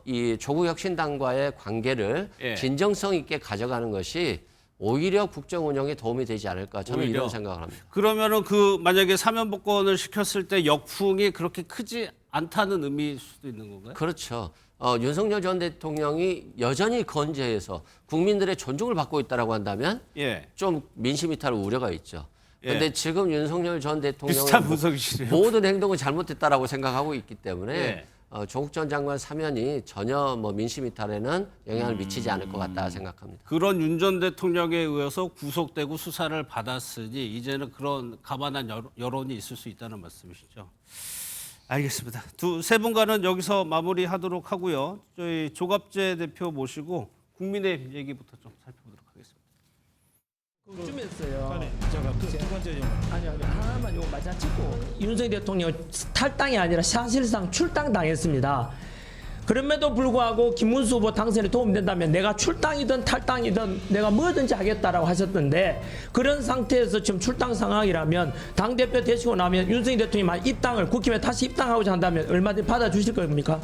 이 조국 혁신당과의 관계를 예. 진정성 있게 가져가는 것이 오히려 국정 운영에 도움이 되지 않을까, 저는 오히려. 이런 생각을 합니다. 그러면은 만약에 사면 복권을 시켰을 때 역풍이 그렇게 크지 않다는 의미일 수도 있는 건가요? 그렇죠. 윤석열 전 대통령이 여전히 건재해서 국민들의 존중을 받고 있다라고 한다면 예. 좀 민심 이탈 우려가 있죠. 그런데 예. 지금 윤석열 전 비슷한 대통령은 분석이시네요. 모든 행동을 잘못했다라고 생각하고 있기 때문에 예. 조국 전 장관 사면이 전혀 뭐 민심 이탈에는 영향을 미치지 않을 것 같다 생각합니다. 그런 윤 전 대통령에 의해서 구속되고 수사를 받았으니 이제는 그런 가만한 여론이 있을 수 있다는 말씀이시죠. 알겠습니다. 세 분과는 여기서 마무리하도록 하고요. 저희 조갑재 대표 모시고 국민의힘 얘기부터 좀 살펴보도록 하겠습니다. 좀 했어요. 제가 두 번째 아니 하나만 요거 마지막 찍고 윤석열 대통령 탈당이 아니라 사실상 출당당했습니다. 그럼에도 불구하고 김문수 후보 당선에 도움이 된다면 내가 출당이든 탈당이든 내가 뭐든지 하겠다라고 하셨던데 그런 상태에서 지금 출당 상황이라면 당대표 되시고 나면 윤석열 대통령이 이 땅을 국힘에 다시 입당하고자 한다면 얼마든지 받아주실 겁니까?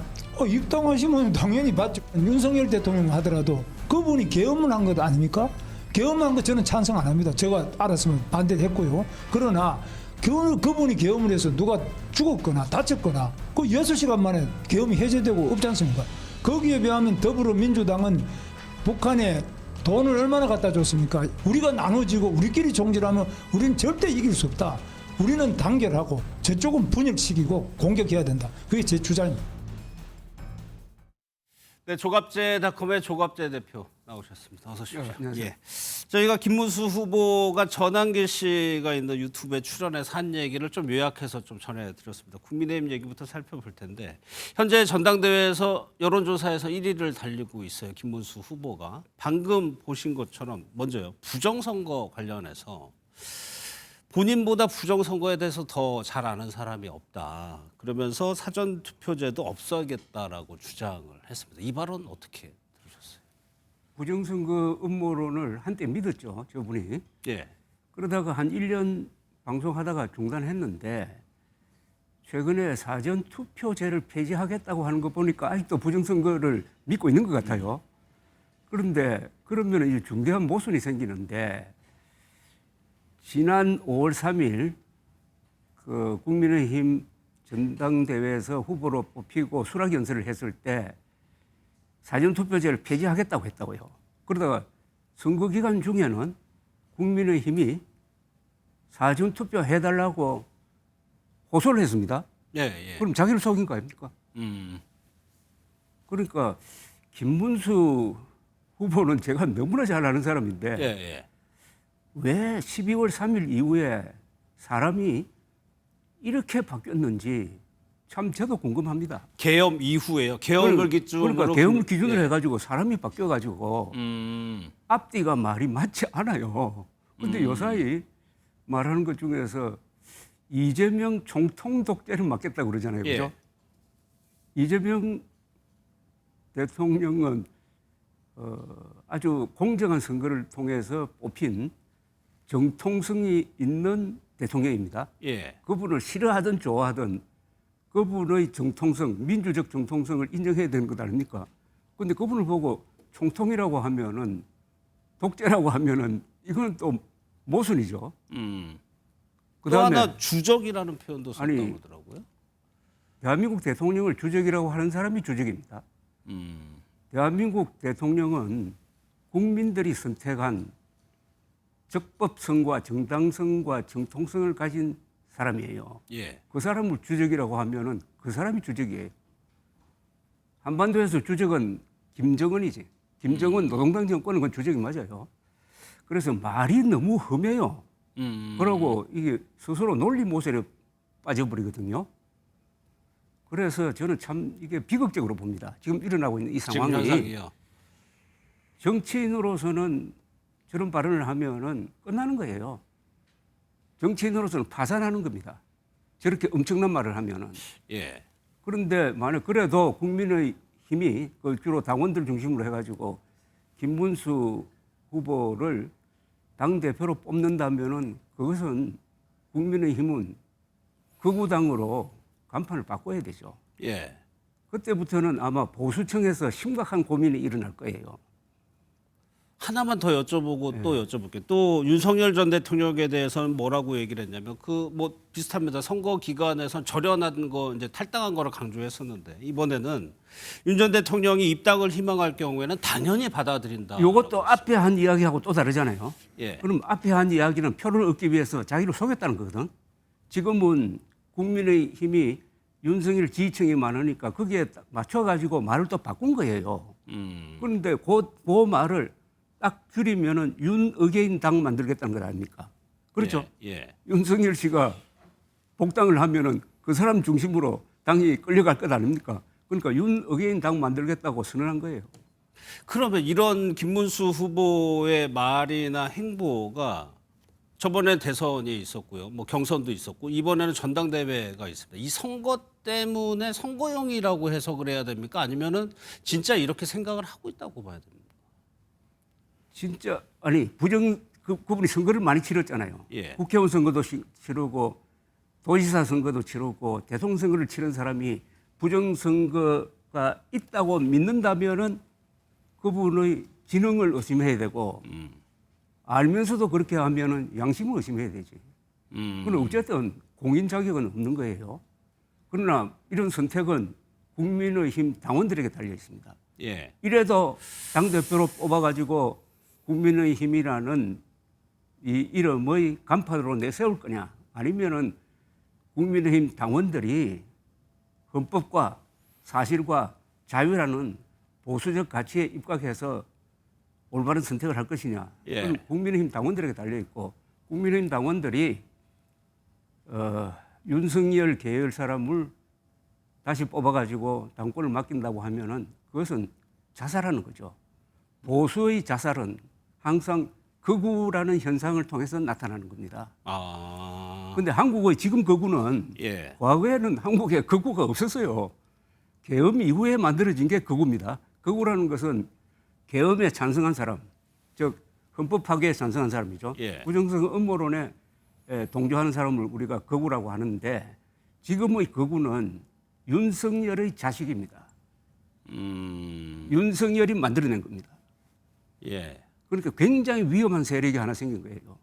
입당하시면 당연히 받죠. 윤석열 대통령 하더라도 그분이 계엄을 한 것 아닙니까? 계엄한 거 저는 찬성 안 합니다. 제가 알았으면 반대했고요. 그러나 그분이 계엄을 해서 누가 죽었거나 다쳤거나 그 6시간 만에 계엄이 해제되고 없지 않습니까? 거기에 비하면 더불어민주당은 북한에 돈을 얼마나 갖다 줬습니까? 우리가 나눠지고 우리끼리 총질하면 우리는 절대 이길 수 없다. 우리는 단결하고 저쪽은 분열시키고 공격해야 된다. 그게 제 주장입니다. 네, 조갑재닷컴의 조갑재 대표 나오셨습니다. 어서 오십시오. 예. 저희가 김문수 후보가 전한길 씨가 있는 유튜브에 출연해서 한 얘기를 좀 요약해서 좀 전해드렸습니다. 국민의힘 얘기부터 살펴볼 텐데 현재 전당대회에서 여론조사에서 1위를 달리고 있어요. 김문수 후보가. 방금 보신 것처럼 먼저요. 부정선거 관련해서 본인보다 부정선거에 대해서 더 잘 아는 사람이 없다. 그러면서 사전투표제도 없어야겠다라고 주장을 했습니다. 이 발언 어떻게 들으셨어요? 부정선거 음모론을 한때 믿었죠, 저분이. 예. 그러다가 한 1년 방송하다가 중단했는데 최근에 사전투표제를 폐지하겠다고 하는 거 보니까 아직도 부정선거를 믿고 있는 것 같아요. 그런데 그러면 이제 중대한 모순이 생기는데 지난 5월 3일 그 국민의힘 전당대회에서 후보로 뽑히고 수락연설을 했을 때 사전투표제를 폐지하겠다고 했다고요. 그러다가 선거 기간 중에는 국민의힘이 사전투표 해달라고 호소를 했습니다. 예. 그럼 자기를 속인 거 아닙니까? 그러니까 김문수 후보는 제가 너무나 잘 아는 사람인데 왜 12월 3일 이후에 사람이 이렇게 바뀌었는지 참 저도 궁금합니다. 계엄 이후에요. 계엄을 기준으로. 그러니까 계엄을 기준으로 해가지고 사람이 바뀌어가지고 앞뒤가 말이 맞지 않아요. 근데 요사이 말하는 것 중에서 이재명 총통 독재를 맡겠다고 그러잖아요. 그죠? 이재명 대통령은 아주 공정한 선거를 통해서 뽑힌 정통성이 있는 대통령입니다. 그분을 싫어하든 좋아하든 그분의 정통성, 민주적 정통성을 인정해야 되는 것 아닙니까? 그런데 그분을 보고 총통이라고 하면은 독재라고 하면은 이거는 또 모순이죠. 또 하나 주적이라는 표현도 썼다고 하더라고요. 대한민국 대통령을 주적이라고 하는 사람이 주적입니다. 대한민국 대통령은 국민들이 선택한 적법성과 정당성과 정통성을 가진 사람이에요. 그 사람을 주적이라고 하면은 그 사람이 주적이에요. 한반도에서 주적은 김정은이지. 김정은 노동당 정권은 그건 주적이 맞아요. 그래서 말이 너무 험해요. 그러고 이게 스스로 논리 모순에 빠져버리거든요. 그래서 저는 참 이게 비극적으로 봅니다. 지금 일어나고 있는 이 상황이. 정치인으로서는 저런 발언을 하면은 끝나는 거예요. 정치인으로서는 파산하는 겁니다. 저렇게 엄청난 말을 하면은. 그런데 만약 그래도 국민의 힘이 주로 당원들 중심으로 해가지고 김문수 후보를 당대표로 뽑는다면은 그것은 국민의힘은 극우당으로 간판을 바꿔야 되죠. 그때부터는 아마 보수층에서 심각한 고민이 일어날 거예요. 하나만 더 여쭤보고 또 여쭤볼게요. 또 윤석열 전 대통령에 대해서는 뭐라고 얘기를 했냐면 그 뭐 비슷합니다. 선거 기간에선 절연한 거 이제 탈당한 거를 강조했었는데 이번에는 윤 전 대통령이 입당을 희망할 경우에는 당연히 받아들인다. 이것도 앞에 한 이야기하고 또 다르잖아요. 예. 그럼 앞에 한 이야기는 표를 얻기 위해서 자기를 속였다는 거거든. 지금은 국민의힘이 윤석열 지지층이 많으니까 거기에 맞춰가지고 말을 또 바꾼 거예요. 그런데 그 말을 딱 줄이면은 윤어게인 당 만들겠다는 것 아닙니까? 그렇죠? 윤석열 씨가 복당을 하면은 그 사람 중심으로 당이 끌려갈 것 아닙니까? 그러니까 윤어게인 당 만들겠다고 선언한 거예요. 그러면 이런 김문수 후보의 말이나 행보가 저번에 대선이 있었고요. 뭐 경선도 있었고 이번에는 전당대회가 있습니다. 이 선거 때문에 선거용이라고 해석을 해야 됩니까? 아니면은 진짜 이렇게 생각을 하고 있다고 봐야 됩니까? 진짜 아니 그분이 선거를 많이 치렀잖아요. 국회의원 선거도 치르고 도지사 선거도 치르고 대통령 선거를 치른 사람이 부정선거가 있다고 믿는다면은 그분의 지능을 의심해야 되고 알면서도 그렇게 하면은 양심을 의심해야 되지. 그런데 어쨌든 공인 자격은 없는 거예요. 그러나 이런 선택은 국민의힘 당원들에게 달려 있습니다. 이래도 당대표로 뽑아가지고 국민의힘이라는 이 이름의 간판으로 내세울 거냐 아니면은 국민의힘 당원들이 헌법과 사실과 자유라는 보수적 가치에 입각해서 올바른 선택을 할 것이냐. 그건 국민의힘 당원들에게 달려있고 국민의힘 당원들이 윤석열 계열 사람을 다시 뽑아가지고 당권을 맡긴다고 하면은 그것은 자살하는 거죠. 보수의 자살은 항상 극우라는 현상을 통해서 나타나는 겁니다. 그런데 한국의 지금 극우는 과거에는 한국에 극우가 없었어요. 계엄 이후에 만들어진 게 극우입니다. 극우라는 것은 계엄에 찬성한 사람, 즉 헌법 파괴에 찬성한 사람이죠. 부정선 음모론에 동조하는 사람을 우리가 극우라고 하는데 지금의 극우는 윤석열의 자식입니다. 윤석열이 만들어낸 겁니다. 그러니까 굉장히 위험한 세력이 하나 생긴 거예요.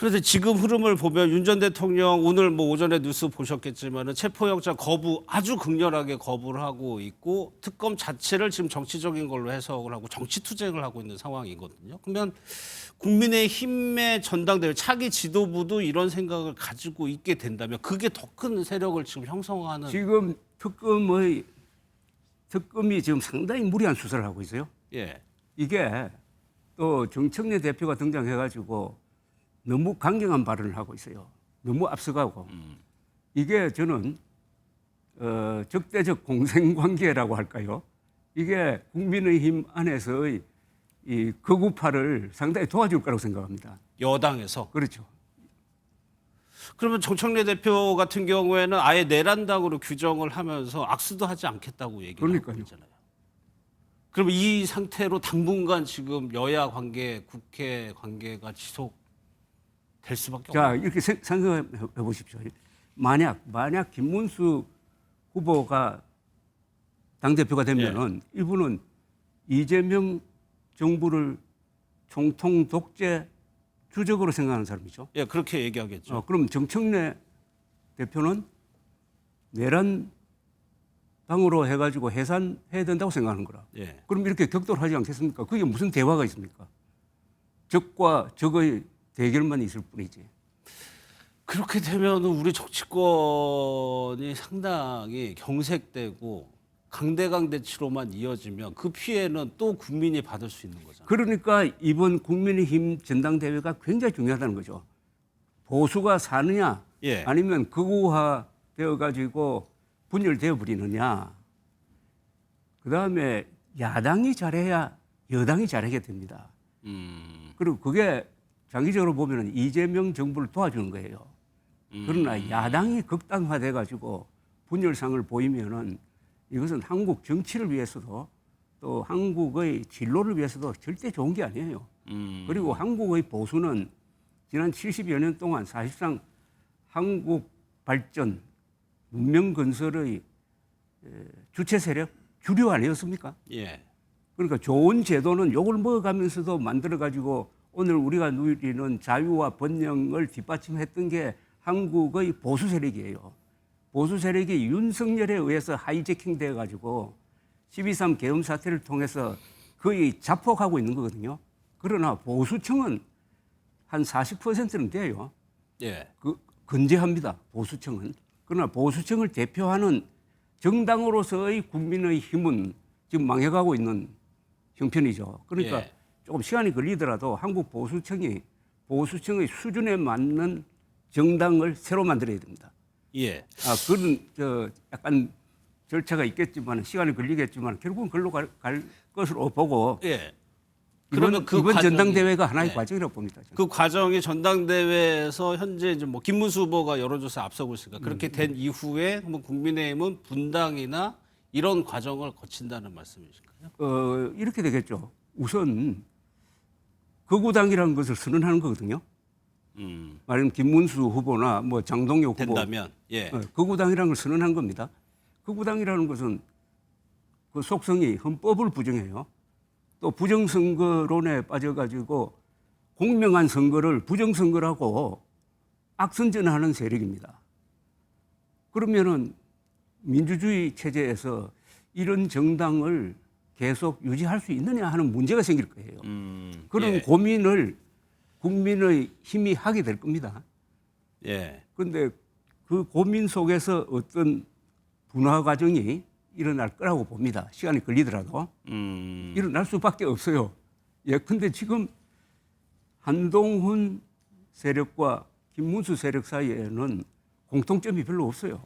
그런데 지금 흐름을 보면 윤 전 대통령 오늘 뭐 오전에 뉴스 보셨겠지만은 체포영장 거부 아주 극렬하게 거부를 하고 있고 특검 자체를 지금 정치적인 걸로 해석을 하고 정치 투쟁을 하고 있는 상황이거든요. 그러면 국민의힘의 전당대회 차기 지도부도 이런 생각을 가지고 있게 된다면 그게 더 큰 세력을 지금 형성하는 지금 특검이 지금 상당히 무리한 수사를 하고 있어요. 예. 이게 또 정청래 대표가 등장해가지고 너무 강경한 발언을 하고 있어요. 너무 앞서가고. 이게 저는 적대적 공생관계라고 할까요? 이게 국민의힘 안에서의 이 극우파를 상당히 도와줄 거라고 생각합니다. 여당에서? 그렇죠. 그러면 정청래 대표 같은 경우에는 아예 내란당으로 규정을 하면서 악수도 하지 않겠다고 얘기를 하고 있잖아요. 그럼 이 상태로 당분간 지금 여야 관계, 국회 관계가 지속될 수밖에 없는 자, 이렇게 생각해 보십시오. 만약 김문수 후보가 당대표가 되면은 이분은 이재명 정부를 총통 독재 주적으로 생각하는 사람이죠. 예, 그렇게 얘기하겠죠. 그럼 정청래 대표는 내란 당으로 해가지고 해산해야 된다고 생각하는 거라. 예. 그럼 이렇게 격돌하지 않겠습니까? 그게 무슨 대화가 있습니까? 적과 적의 대결만 있을 뿐이지. 그렇게 되면 우리 정치권이 상당히 경색되고 강대강대치로만 이어지면 그 피해는 또 국민이 받을 수 있는 거잖아요. 그러니까 이번 국민의힘 전당대회가 굉장히 중요하다는 거죠. 보수가 사느냐 아니면 극우화 되어가지고 분열되어 버리느냐. 그다음에 야당이 잘해야 여당이 잘하게 됩니다. 그리고 그게 장기적으로 보면 이재명 정부를 도와주는 거예요. 그러나 야당이 극단화돼가지고 분열상을 보이면은 이것은 한국 정치를 위해서도 또 한국의 진로를 위해서도 절대 좋은 게 아니에요. 그리고 한국의 보수는 지난 70여 년 동안 사실상 한국 발전, 문명 건설의 주체 세력, 주류 아니었습니까? 예. 그러니까 좋은 제도는 욕을 먹어가면서도 만들어가지고 오늘 우리가 누리는 자유와 번영을 뒷받침했던 게 한국의 보수 세력이에요. 보수 세력이 윤석열에 의해서 하이제킹 돼가지고 12.3 계엄 사태를 통해서 거의 자폭하고 있는 거거든요. 그러나 보수층은 한 40%는 돼요. 예. 건재합니다. 보수층은. 그러나 보수층을 대표하는 정당으로서의 국민의 힘은 지금 망해가고 있는 형편이죠. 그러니까 조금 시간이 걸리더라도 한국 보수층의 수준에 맞는 정당을 새로 만들어야 됩니다. 예. 그런 약간 절차가 있겠지만 시간이 걸리겠지만 결국은 글로 갈 것으로 보고. 예. 그러면 이번 전당대회가 하나의 과정이라고 봅니다. 그 과정이 전당대회에서 현재 이제 뭐 김문수 후보가 여론조사 앞서고 있으니까 그렇게 된 이후에 한번 국민의힘은 분당이나 이런 과정을 거친다는 말씀이실까요? 이렇게 되겠죠. 우선 극우당이라는 것을 선언하는 거거든요. 말하면 김문수 후보나 뭐 장동혁 후보 된다면 극우당이라는 걸 선언한 겁니다. 극우당이라는 것은 그 속성이 헌법을 부정해요. 또 부정선거론에 빠져가지고 공명한 선거를 부정선거라고 악선전하는 세력입니다. 그러면은 민주주의 체제에서 이런 정당을 계속 유지할 수 있느냐 하는 문제가 생길 거예요. 그런 고민을 국민의 힘이 하게 될 겁니다. 그런데 그 고민 속에서 어떤 분화 과정이 일어날 거라고 봅니다. 시간이 걸리더라도 일어날 수밖에 없어요. 근데 지금 한동훈 세력과 김문수 세력 사이에는 공통점이 별로 없어요.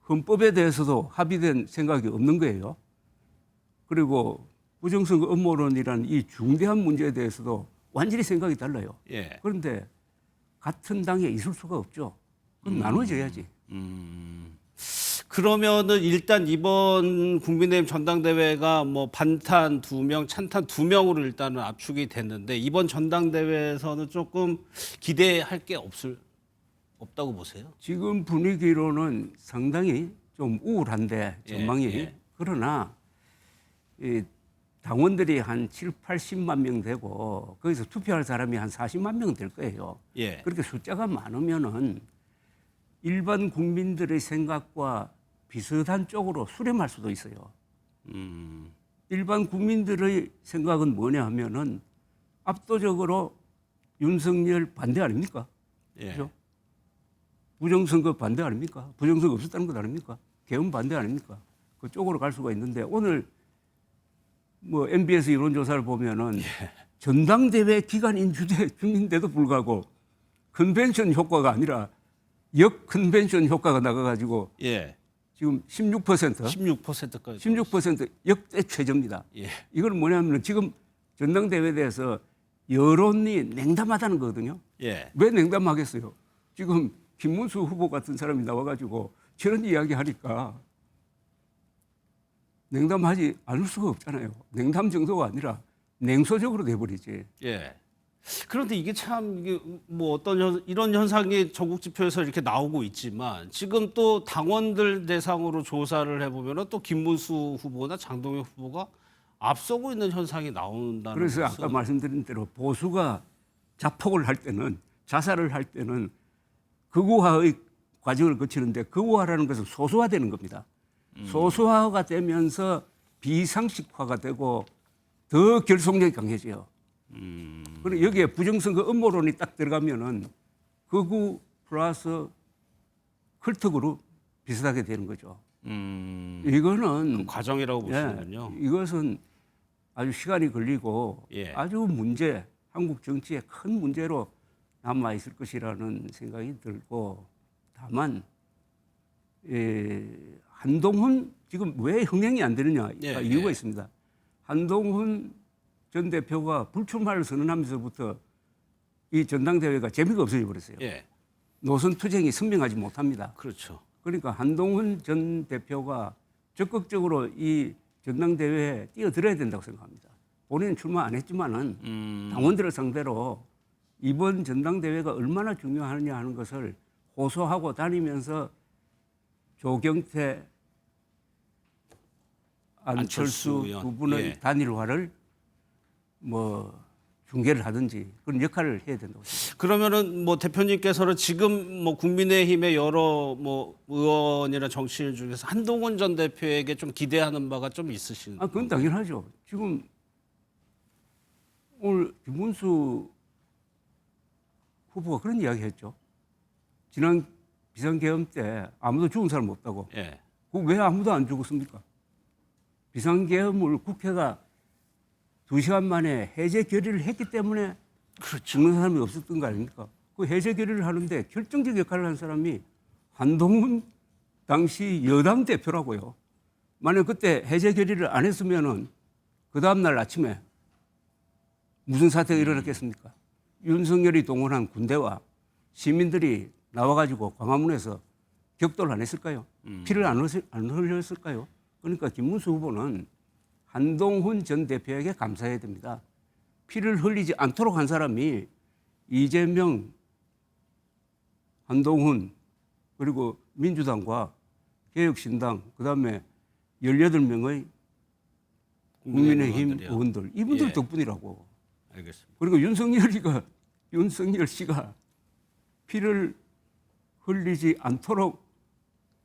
헌법에 대해서도 합의된 생각이 없는 거예요. 그리고 부정선거 음모론이라는 이 중대한 문제에 대해서도 완전히 생각이 달라요. 그런데 같은 당에 있을 수가 없죠. 그건 나눠져야지. 그러면은 일단 이번 국민의힘 전당대회가 뭐 반탄 2명, 찬탄 2명으로 일단은 압축이 됐는데 이번 전당대회에서는 조금 기대할 게 없다고 보세요? 지금 분위기로는 상당히 좀 우울한데 전망이. 그러나 당원들이 한 7, 80만 명 되고 거기서 투표할 사람이 한 40만 명 될 거예요. 예. 그렇게 숫자가 많으면은 일반 국민들의 생각과 비슷한 쪽으로 수렴할 수도 있어요. 일반 국민들의 생각은 뭐냐 하면은 압도적으로 윤석열 반대 아닙니까? 예. 그죠? 부정선거 반대 아닙니까? 부정선거 없었다는 것 아닙니까? 개헌 반대 아닙니까? 그쪽으로 갈 수가 있는데 오늘 뭐 MBS 여론조사를 보면은 전당대회 기간인 중인데도 불구하고 컨벤션 효과가 아니라 역 컨벤션 효과가 나가가지고 예. 지금 16%까지 16% 역대 최저입니다. 예. 이건 뭐냐면 지금 전당대회에 대해서 여론이 냉담하다는 거거든요. 예. 왜 냉담하겠어요? 지금 김문수 후보 같은 사람이 나와가지고 저런 이야기 하니까 냉담하지 않을 수가 없잖아요. 냉담 정도가 아니라 냉소적으로 돼버리지. 예. 그런데 이게 참 이게 뭐 어떤 이런 현상이 전국 지표에서 이렇게 나오고 있지만 지금 또 당원들 대상으로 조사를 해보면 또 김문수 후보나 장동혁 후보가 앞서고 있는 현상이 나온다는. 그래서 것은 아까 말씀드린 대로 보수가 자폭을 할 때는 자살을 할 때는 극우화의 과정을 거치는데 극우화라는 것은 소수화되는 겁니다. 소수화가 되면서 비상식화가 되고 더 결속력이 강해져요. 그리고 여기에 부정선거 음모론이 딱 들어가면은 극우 플러스 컬트그룹 비슷하게 되는 거죠. 이거는 과정이라고 보시는군요. 이것은 아주 시간이 걸리고 예. 아주 한국 정치의 큰 문제로 남아 있을 것이라는 생각이 들고 다만 한동훈 지금 왜 흥행이 안 되느냐 예, 이유가 예. 있습니다. 한동훈 전 대표가 불출마를 선언하면서부터 이 전당대회가 재미가 없어져 버렸어요. 예. 노선 투쟁이 선명하지 못합니다. 그렇죠. 그러니까 한동훈 전 대표가 적극적으로 이 전당대회에 뛰어들어야 된다고 생각합니다. 본인은 출마 안 했지만은 당원들을 상대로 이번 전당대회가 얼마나 중요하느냐 하는 것을 호소하고 다니면서 조경태, 안철수 의원. 두 분의 예. 단일화를 뭐 중계를 하든지 그런 역할을 해야 된다고 생각합니다. 그러면은 뭐 대표님께서는 지금 뭐 국민의힘의 여러 뭐 의원이나 정치인 중에서 한동훈 전 대표에게 좀 기대하는 바가 좀 있으신? 그건 당연하죠. 지금 오늘 김문수 후보가 그런 이야기 했죠. 지난 비상계엄 때 아무도 죽은 사람 없다고. 예. 그거 왜 아무도 안 죽었습니까? 비상계엄을 국회가 2시간 만에 해제 결의를 했기 때문에 죽는 사람이 없었던 거 아닙니까? 그 해제 결의를 하는데 결정적 역할을 한 사람이 한동훈 당시 여당 대표라고요. 만약 그때 해제 결의를 안 했으면은 그 다음날 아침에 무슨 사태가 일어났겠습니까? 윤석열이 동원한 군대와 시민들이 나와가지고 광화문에서 격돌을 안 했을까요? 피를 안 흘렸을까요? 그러니까 김문수 후보는 한동훈 전 대표에게 감사해야 됩니다. 피를 흘리지 않도록 한 사람이 이재명, 한동훈, 그리고 민주당과 개혁신당, 그다음에 18명의 국민의힘 의원들, 이분들 예. 덕분이라고. 알겠습니다. 그리고 윤석열 씨가 피를 흘리지 않도록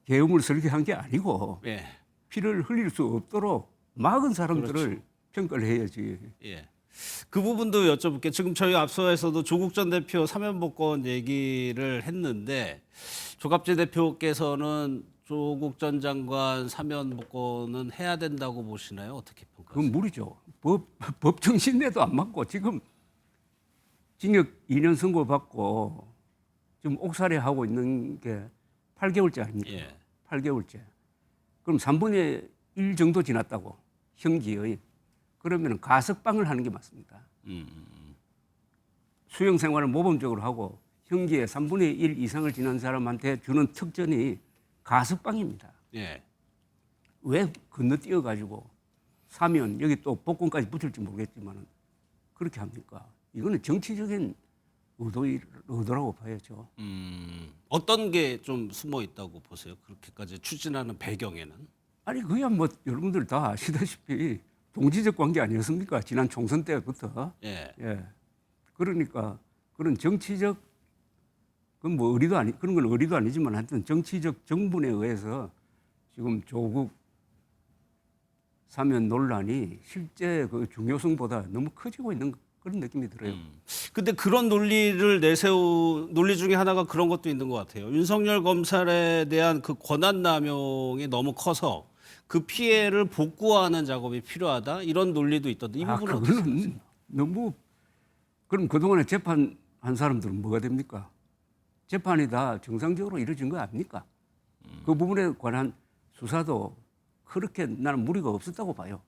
계엄을 설계한 게 아니고 예. 피를 흘릴 수 없도록 막은 사람들을 그렇죠. 평가를 해야지. 예. 그 부분도 여쭤볼게요. 지금 저희 앞서에서도 조국 전 대표 사면복권 얘기를 했는데 조갑재 대표께서는 조국 전 장관 사면복권은 해야 된다고 보시나요? 어떻게 평가하세요? 그건 무리죠. 법 정신에도 안 맞고 지금 징역 2년 선고받고 지금 옥살이하고 있는 게 8개월째 아닙니까? 예. 8개월째. 그럼 3분의 1 정도 지났다고 형기의. 그러면 가석방을 하는 게 맞습니다. 수용 생활을 모범적으로 하고 형기의 3분의 1 이상을 지난 사람한테 주는 특전이 가석방입니다. 예. 왜 건너뛰어가지고 사면 여기 또 복권까지 붙일지 모르겠지만 그렇게 합니까? 이거는 정치적인 의도라고 봐야죠. 어떤 게 좀 숨어 있다고 보세요? 그렇게까지 추진하는 배경에는? 아니 그야 뭐 여러분들 다 아시다시피 동지적 관계 아니었습니까? 지난 총선 때부터. 예. 예. 그러니까 그런 정치적 그건 뭐 의리도 아니 그런 건 의리도 아니지만 하여튼 정치적 정분에 의해서 지금 조국 사면 논란이 실제 그 중요성보다 너무 커지고 있는 그런 느낌이 들어요. 근데 그런 논리 중에 하나가 그런 것도 있는 것 같아요. 윤석열 검찰에 대한 그 권한 남용이 너무 커서 그 피해를 복구하는 작업이 필요하다 이런 논리도 있던데 이 부분은 어떻게 생각하세요? 그거는 너무 그럼 그동안에 재판한 사람들은 뭐가 됩니까? 재판이 다 정상적으로 이루어진 거 아닙니까? 그 부분에 관한 수사도 그렇게 나는 무리가 없었다고 봐요.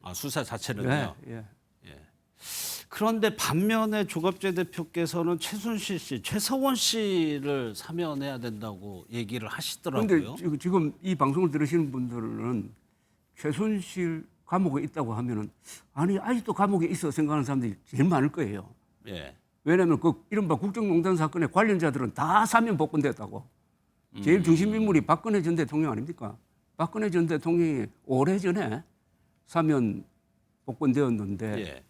아, 수사 자체는요? 예. 그런데 반면에 조갑재 대표께서는 최순실 씨, 최서원 씨를 사면해야 된다고 얘기를 하시더라고요. 그런데 지금 이 방송을 들으시는 분들은 최순실 감옥에 있다고 하면은 아니 아직도 감옥에 있어 생각하는 사람들이 제일 많을 거예요. 예. 왜냐하면 그 이른바 국정농단 사건의 관련자들은 다 사면 복권됐다고. 제일 중심 인물이 박근혜 전 대통령 아닙니까? 박근혜 전 대통령이 오래전에 사면 복권되었는데 예.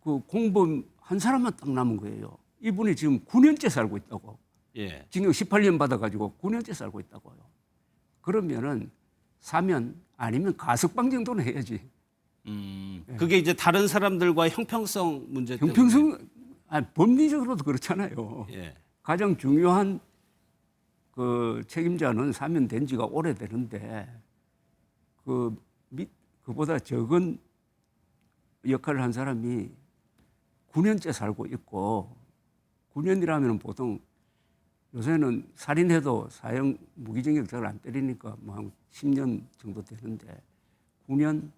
그 공범 한 사람만 딱 남은 거예요. 이분이 지금 9년째 살고 있다고. 예. 징역 18년 받아가지고 9년째 살고 있다고요. 그러면은 사면 아니면 가석방 정도는 해야지. 그게 이제 다른 사람들과의 형평성 문제 때문에. 형평성, 법리적으로도 그렇잖아요. 예. 가장 중요한 그 책임자는 사면된 지가 오래되는데 그보다 적은 역할을 한 사람이 9년째 살고 있고 9년이라면 보통 요새는 살인해도 사형 무기징역 잘 안 때리니까 뭐 한 10년 정도 되는데 9년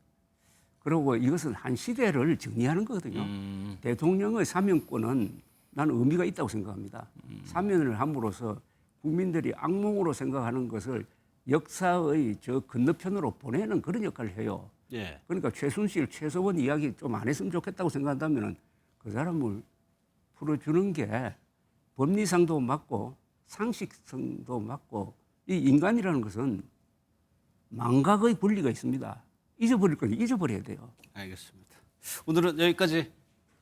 그리고 이것은 한 시대를 정리하는 거거든요. 대통령의 사면권은 나는 의미가 있다고 생각합니다. 사면을 함으로써 국민들이 악몽으로 생각하는 것을 역사의 저 건너편으로 보내는 그런 역할을 해요. 예. 그러니까 최순실, 최서원 이야기 좀 안 했으면 좋겠다고 생각한다면 그 사람을 풀어주는 게 법리상도 맞고 상식성도 맞고 이 인간이라는 것은 망각의 권리가 있습니다. 잊어버릴 건 잊어버려야 돼요. 알겠습니다. 오늘은 여기까지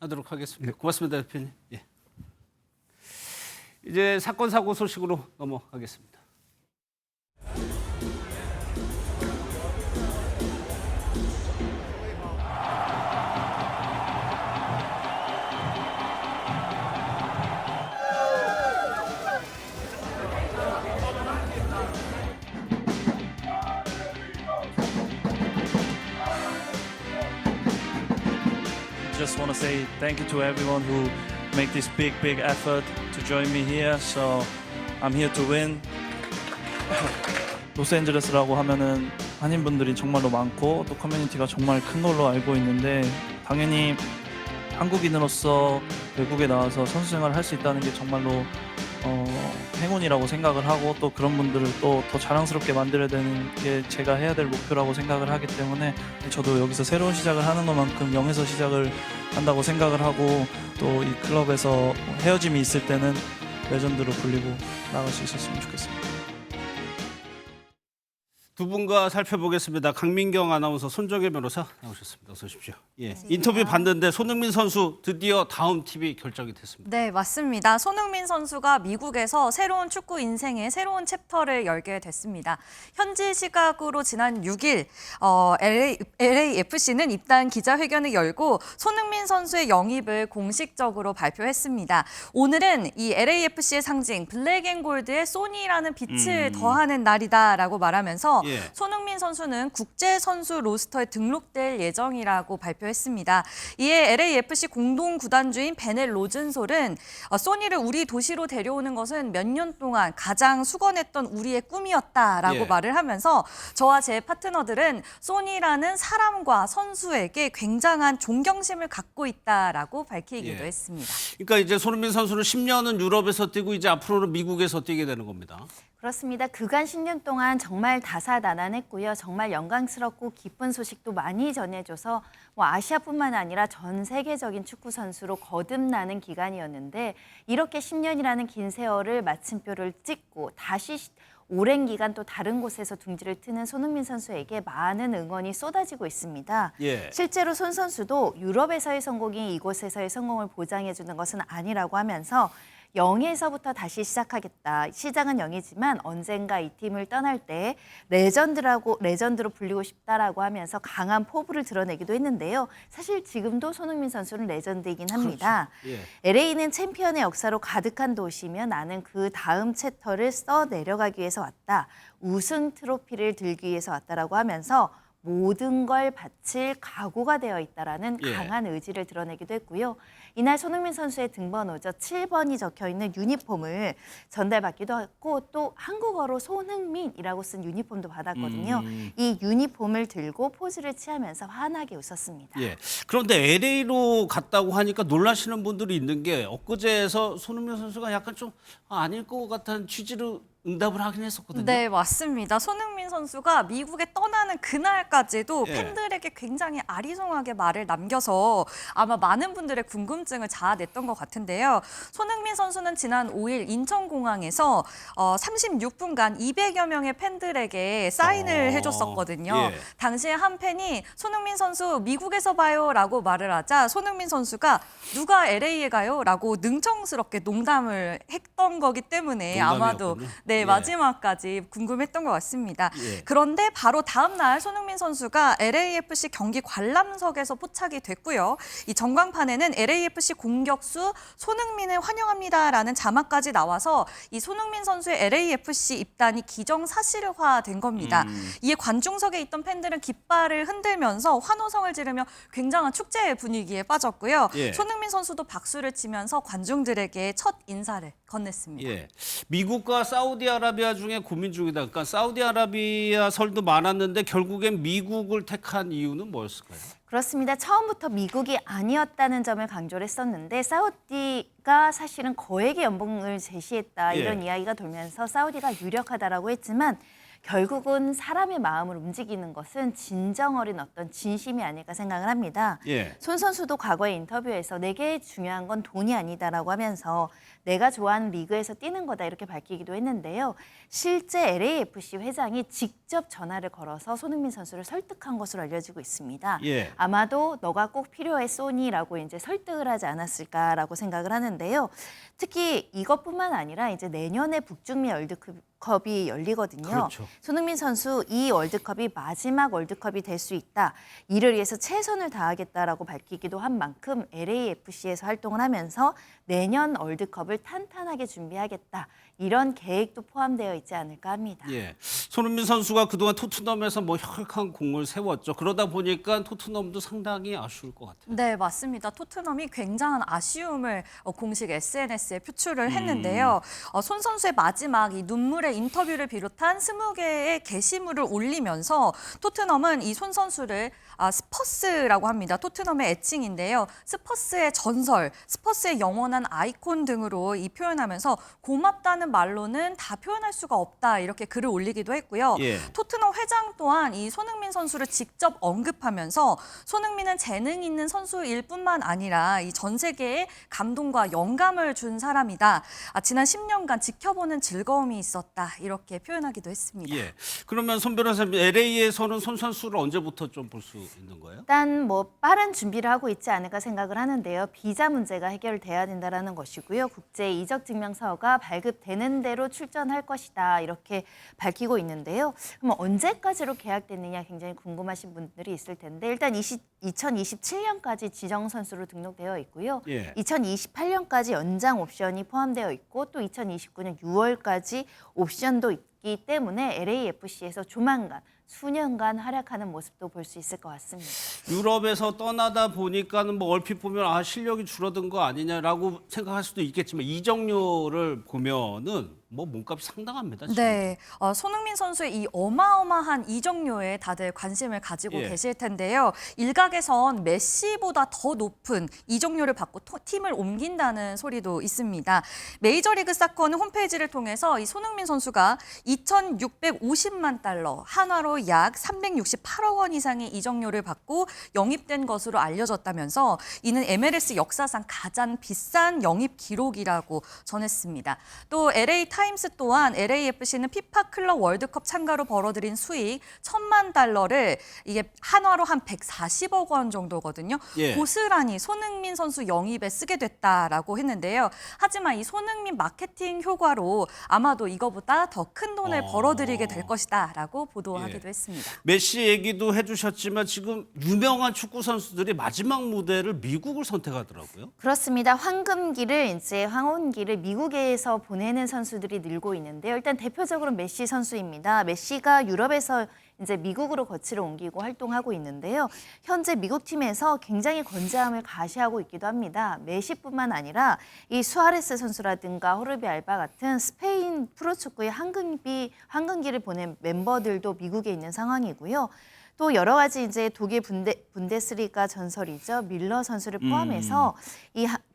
하도록 하겠습니다. 고맙습니다, 대표님. 예. 이제 사건 사고 소식으로 넘어가겠습니다. Just want to say thank you to everyone who make this big effort to join me here. So I'm here to win. 로스앤젤레스라고 하면은 한인분들이 정말로 많고 또 커뮤니티가 정말 큰 걸로 알고 있는데 당연히 한국인으로서 외국에 나와서 선수 생활을 할 수 있다는 게 정말로 행운이라고 생각을 하고 또 그런 분들을 또 더 자랑스럽게 만들어야 되는 게 제가 해야 될 목표라고 생각을 하기 때문에 저도 여기서 새로운 시작을 하는 것만큼 0에서 시작을 한다고 생각을 하고 또 이 클럽에서 헤어짐이 있을 때는 레전드로 불리고 나갈 수 있었으면 좋겠습니다. 두 분과 살펴보겠습니다. 강민경 아나운서, 손정혜 변호사 나오셨습니다. 어서 오십시오. 예. 인터뷰 봤는데 손흥민 선수 드디어 다음 팀이 결정이 됐습니다. 네, 맞습니다. 손흥민 선수가 미국에서 새로운 축구 인생의 새로운 챕터를 열게 됐습니다. 현지 시각으로 지난 6일 LAFC는 입단 기자회견을 열고 손흥민 선수의 영입을 공식적으로 발표했습니다. 오늘은 이 LAFC의 상징 블랙앤골드의 소니라는 빛을 더하는 날이다라고 말하면서 손흥민 선수는 국제 선수 로스터에 등록될 예정이라고 발표했습니다. 이에 LAFC 공동 구단주인 베넬 로즌솔은 소니를 우리 도시로 데려오는 것은 몇 년 동안 가장 수건했던 우리의 꿈이었다라고 말을 하면서 저와 제 파트너들은 소니라는 사람과 선수에게 굉장한 존경심을 갖고 있다라고 밝히기도 했습니다. 그러니까 이제 손흥민 선수는 10년은 유럽에서 뛰고 이제 앞으로는 미국에서 뛰게 되는 겁니다. 그렇습니다. 그간 10년 동안 정말 다사다난했고요. 정말 영광스럽고 기쁜 소식도 많이 전해줘서 아시아뿐만 아니라 전 세계적인 축구 선수로 거듭나는 기간이었는데 이렇게 10년이라는 긴 세월을 마침표를 찍고 다시 오랜 기간 또 다른 곳에서 둥지를 트는 손흥민 선수에게 많은 응원이 쏟아지고 있습니다. 예. 실제로 손 선수도 유럽에서의 성공이 이곳에서의 성공을 보장해주는 것은 아니라고 하면서 0에서부터 다시 시작하겠다. 시작은 0이지만 언젠가 이 팀을 떠날 때 레전드로 불리고 싶다라고 하면서 강한 포부를 드러내기도 했는데요. 사실 지금도 손흥민 선수는 레전드이긴 합니다. 그렇죠. 예. LA는 챔피언의 역사로 가득한 도시며 나는 그 다음 챕터를 써 내려가기 위해서 왔다. 우승 트로피를 들기 위해서 왔다라고 하면서 모든 걸 바칠 각오가 되어 있다라는 예. 강한 의지를 드러내기도 했고요. 이날 손흥민 선수의 등번호죠. 7번이 적혀있는 유니폼을 전달받기도 했고 또 한국어로 손흥민이라고 쓴 유니폼도 받았거든요. 이 유니폼을 들고 포즈를 취하면서 환하게 웃었습니다. 예. 그런데 LA로 갔다고 하니까 놀라시는 분들이 있는 게 엊그제에서 손흥민 선수가 약간 좀 아닐 것 같은 취지로 응답을 하긴 했었거든요. 네, 맞습니다. 손흥민 선수가 미국에 떠나는 그날까지도 예. 팬들에게 굉장히 아리송하게 말을 남겨서 아마 많은 분들의 궁금증을 자아냈던 것 같은데요. 손흥민 선수는 지난 5일 인천공항에서 36분간 200여 명의 팬들에게 사인을 해줬었거든요. 예. 당시에 한 팬이 손흥민 선수 미국에서 봐요 라고 말을 하자 손흥민 선수가 누가 LA에 가요? 라고 능청스럽게 농담을 했던 거기 때문에 아마도 농담이었군요. 네, 예. 마지막까지 궁금했던 것 같습니다. 예. 그런데 바로 다음 날 손흥민 선수가 LAFC 경기 관람석에서 포착이 됐고요. 이 전광판에는 LAFC 공격수 손흥민을 환영합니다라는 자막까지 나와서 이 손흥민 선수의 LAFC 입단이 기정사실화된 겁니다. 이에 관중석에 있던 팬들은 깃발을 흔들면서 환호성을 지르며 굉장한 축제 분위기에 빠졌고요. 예. 손흥민 선수도 박수를 치면서 관중들에게 첫 인사를 건넸습니다. 예. 미국과 사우디아라비아 중에 고민 중이다. 그러니까 사우디아라비아 설도 많았는데 결국엔 미국을 택한 이유는 뭐였을까요? 그렇습니다. 처음부터 미국이 아니었다는 점을 강조를 했었는데 사우디가 사실은 거액의 연봉을 제시했다 이런 예. 이야기가 돌면서 사우디가 유력하다라고 했지만 결국은 사람의 마음을 움직이는 것은 진정 어린 어떤 진심이 아닐까 생각을 합니다. 예. 손 선수도 과거의 인터뷰에서 내게 중요한 건 돈이 아니다라고 하면서 내가 좋아하는 리그에서 뛰는 거다 이렇게 밝히기도 했는데요. 실제 LAFC 회장이 직접 전화를 걸어서 손흥민 선수를 설득한 것으로 알려지고 있습니다. 예. 아마도 너가 꼭 필요해 소니라고 이제 설득을 하지 않았을까라고 생각을 하는데요. 특히 이것뿐만 아니라 이제 내년에 북중미 월드컵이 열리거든요. 그렇죠. 손흥민 선수 이 월드컵이 마지막 월드컵이 될 수 있다. 이를 위해서 최선을 다하겠다라고 밝히기도 한 만큼 LAFC에서 활동을 하면서 내년 월드컵을 탄탄하게 준비하겠다. 이런 계획도 포함되어 있지 않을까 합니다. 예. 손흥민 선수가 그동안 토트넘에서 뭐 혁혁한 공을 세웠죠. 그러다 보니까 토트넘도 상당히 아쉬울 것 같아요. 네, 맞습니다. 토트넘이 굉장한 아쉬움을 공식 SNS에 표출을 했는데요. 손 선수의 마지막 이 눈물의 인터뷰를 비롯한 20개의 게시물을 올리면서 토트넘은 이 손 선수를 스퍼스라고 합니다. 토트넘의 애칭인데요. 스퍼스의 전설, 스퍼스의 영원한 아이콘 등으로 이 표현하면서 고맙다는 말로는 다 표현할 수가 없다 이렇게 글을 올리기도 했고요. 예. 토트넘 회장 또한 이 손흥민 선수를 직접 언급하면서 손흥민은 재능 있는 선수일 뿐만 아니라 이 전 세계에 감동과 영감을 준 사람이다. 지난 10년간 지켜보는 즐거움이 있었다 이렇게 표현하기도 했습니다. 예. 그러면 손 변호사님, LA에서는 손 선수를 언제부터 좀 볼 수 있는 거예요? 일단 뭐 빠른 준비를 하고 있지 않을까 생각을 하는데요. 비자 문제가 해결돼야 된다는 것이고요. 국제 이적 증명서가 발급되는 대로 출전할 것이다 이렇게 밝히고 있는데요. 그럼 언제까지로 계약됐느냐 굉장히 궁금하신 분들이 있을 텐데 일단 2027년까지 지정 선수로 등록되어 있고요. 예. 2028년까지 연장 옵션이 포함되어 있고 또 2029년 6월까지 옵션도 있기 때문에 LAFC에서 조만간 수년간 활약하는 모습도 볼 수 있을 것 같습니다. 유럽에서 떠나다 보니까는 뭐 얼핏 보면 실력이 줄어든 거 아니냐라고 생각할 수도 있겠지만 이적료를 보면은 뭐 몸값이 상당합니다. 지금. 네, 손흥민 선수의 이 어마어마한 이적료에 다들 관심을 가지고 예. 계실 텐데요. 일각에선 메시보다 더 높은 이적료를 받고 팀을 옮긴다는 소리도 있습니다. 메이저리그 사커는 홈페이지를 통해서 이 손흥민 선수가 2,650만 달러, 한화로 약 368억 원 이상의 이적료를 받고 영입된 것으로 알려졌다면서 이는 MLS 역사상 가장 비싼 영입 기록이라고 전했습니다. 또 LA 타임스 타임스 또한 LAFC는 피파 클럽 월드컵 참가로 벌어들인 수익 1,000만 달러를 이게 한화로 한 140억 원 정도거든요. 예. 고스란히 손흥민 선수 영입에 쓰게 됐다라고 했는데요. 하지만 이 손흥민 마케팅 효과로 아마도 이거보다 더 큰 돈을 벌어들이게 될 것이다라고 보도하기도 했습니다. 메시 얘기도 해주셨지만 지금 유명한 축구 선수들이 마지막 무대를 미국을 선택하더라고요. 그렇습니다. 황혼기를 미국에서 보내는 선수들이 늘고 있는데요. 일단 대표적으로 메시 선수입니다. 메시가 유럽에서 이제 미국으로 거치를 옮기고 활동하고 있는데요. 현재 미국 팀에서 굉장히 건재함을 가시하고 있기도 합니다. 메시뿐만 아니라 이 수아레스 선수라든가 호르비 알바 같은 스페인 프로축구의 황금기를 보낸 멤버들도 미국에 있는 상황이고요. 또 여러 가지 이제 독일 분데스리가 전설이죠. 밀러 선수를 포함해서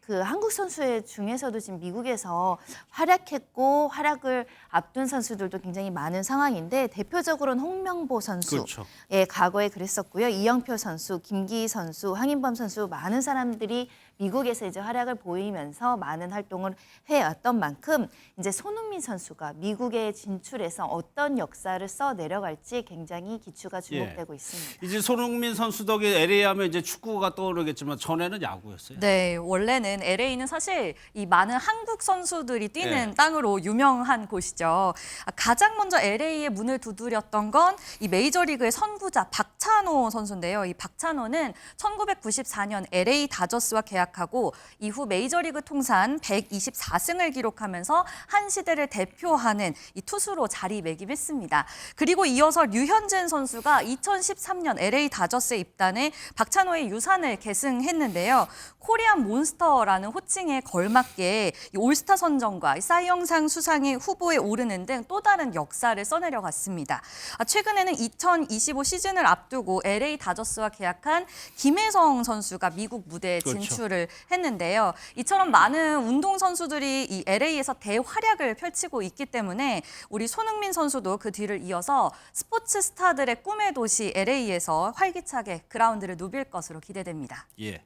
그 한국 선수 중에서도 지금 미국에서 활약했고 활약을 앞둔 선수들도 굉장히 많은 상황인데 대표적으로는 홍명보 선수, 그렇죠. 예, 과거에 그랬었고요. 이영표 선수, 김기희 선수, 황인범 선수 많은 사람들이 미국에서 이제 활약을 보이면서 많은 활동을 해왔던 만큼 이제 손흥민 선수가 미국에 진출해서 어떤 역사를 써 내려갈지 굉장히 기추가 주목되고 있습니다. 이제 손흥민 선수 덕에 LA 하면 이제 축구가 떠오르겠지만 전에는 야구였어요. 네, 원래는 LA는 사실 이 많은 한국 선수들이 뛰는 땅으로 유명한 곳이죠. 가장 먼저 LA의 문을 두드렸던 건 이 메이저리그의 선구자 박찬호 선수인데요. 이 박찬호는 1994년 LA 다저스와 계약하고 이후 메이저리그 통산 124승을 기록하면서 한 시대를 대표하는 이 투수로 자리매김했습니다. 그리고 이어서 류현진 선수가 2013년 LA 다저스에 입단해 박찬호의 유산을 계승했는데요. 코리안 몬스터라는 호칭에 걸맞게 이 올스타 선정과 사이영상 수상의 후보에 오르는 등 또 다른 역사를 써내려갔습니다. 최근에는 2025 시즌을 앞두고 LA 다저스와 계약한 김혜성 선수가 미국 무대에 진출을 했는데요. 이처럼 많은 운동 선수들이 이 LA에서 대활약을 펼치고 있기 때문에 우리 손흥민 선수도 그 뒤를 이어서 스포츠 스타들의 꿈의 도시 LA에서 활기차게 그라운드를 누빌 것으로 기대됩니다. 예.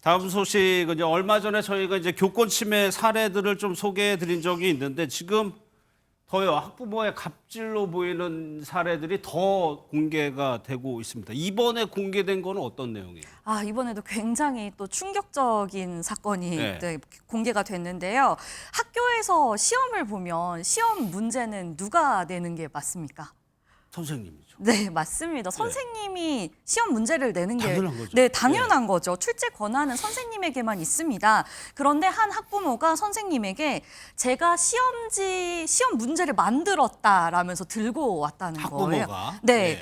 다음 소식은 이제 얼마 전에 저희가 이제 교권 침해 사례들을 좀 소개해 드린 적이 있는데 지금 더요. 학부모의 갑질로 보이는 사례들이 더 공개가 되고 있습니다. 이번에 공개된 거는 어떤 내용이에요? 이번에도 굉장히 또 충격적인 사건이 공개가 됐는데요. 학교에서 시험을 보면 시험 문제는 누가 내는 게 맞습니까? 선생님이죠. 네, 맞습니다. 선생님이 시험 문제를 내는 게 당연한 거죠. 네, 당연한 거죠. 출제 권한은 선생님에게만 있습니다. 그런데 한 학부모가 선생님에게 제가 시험 문제를 만들었다라면서 들고 왔다는 거예요. 네.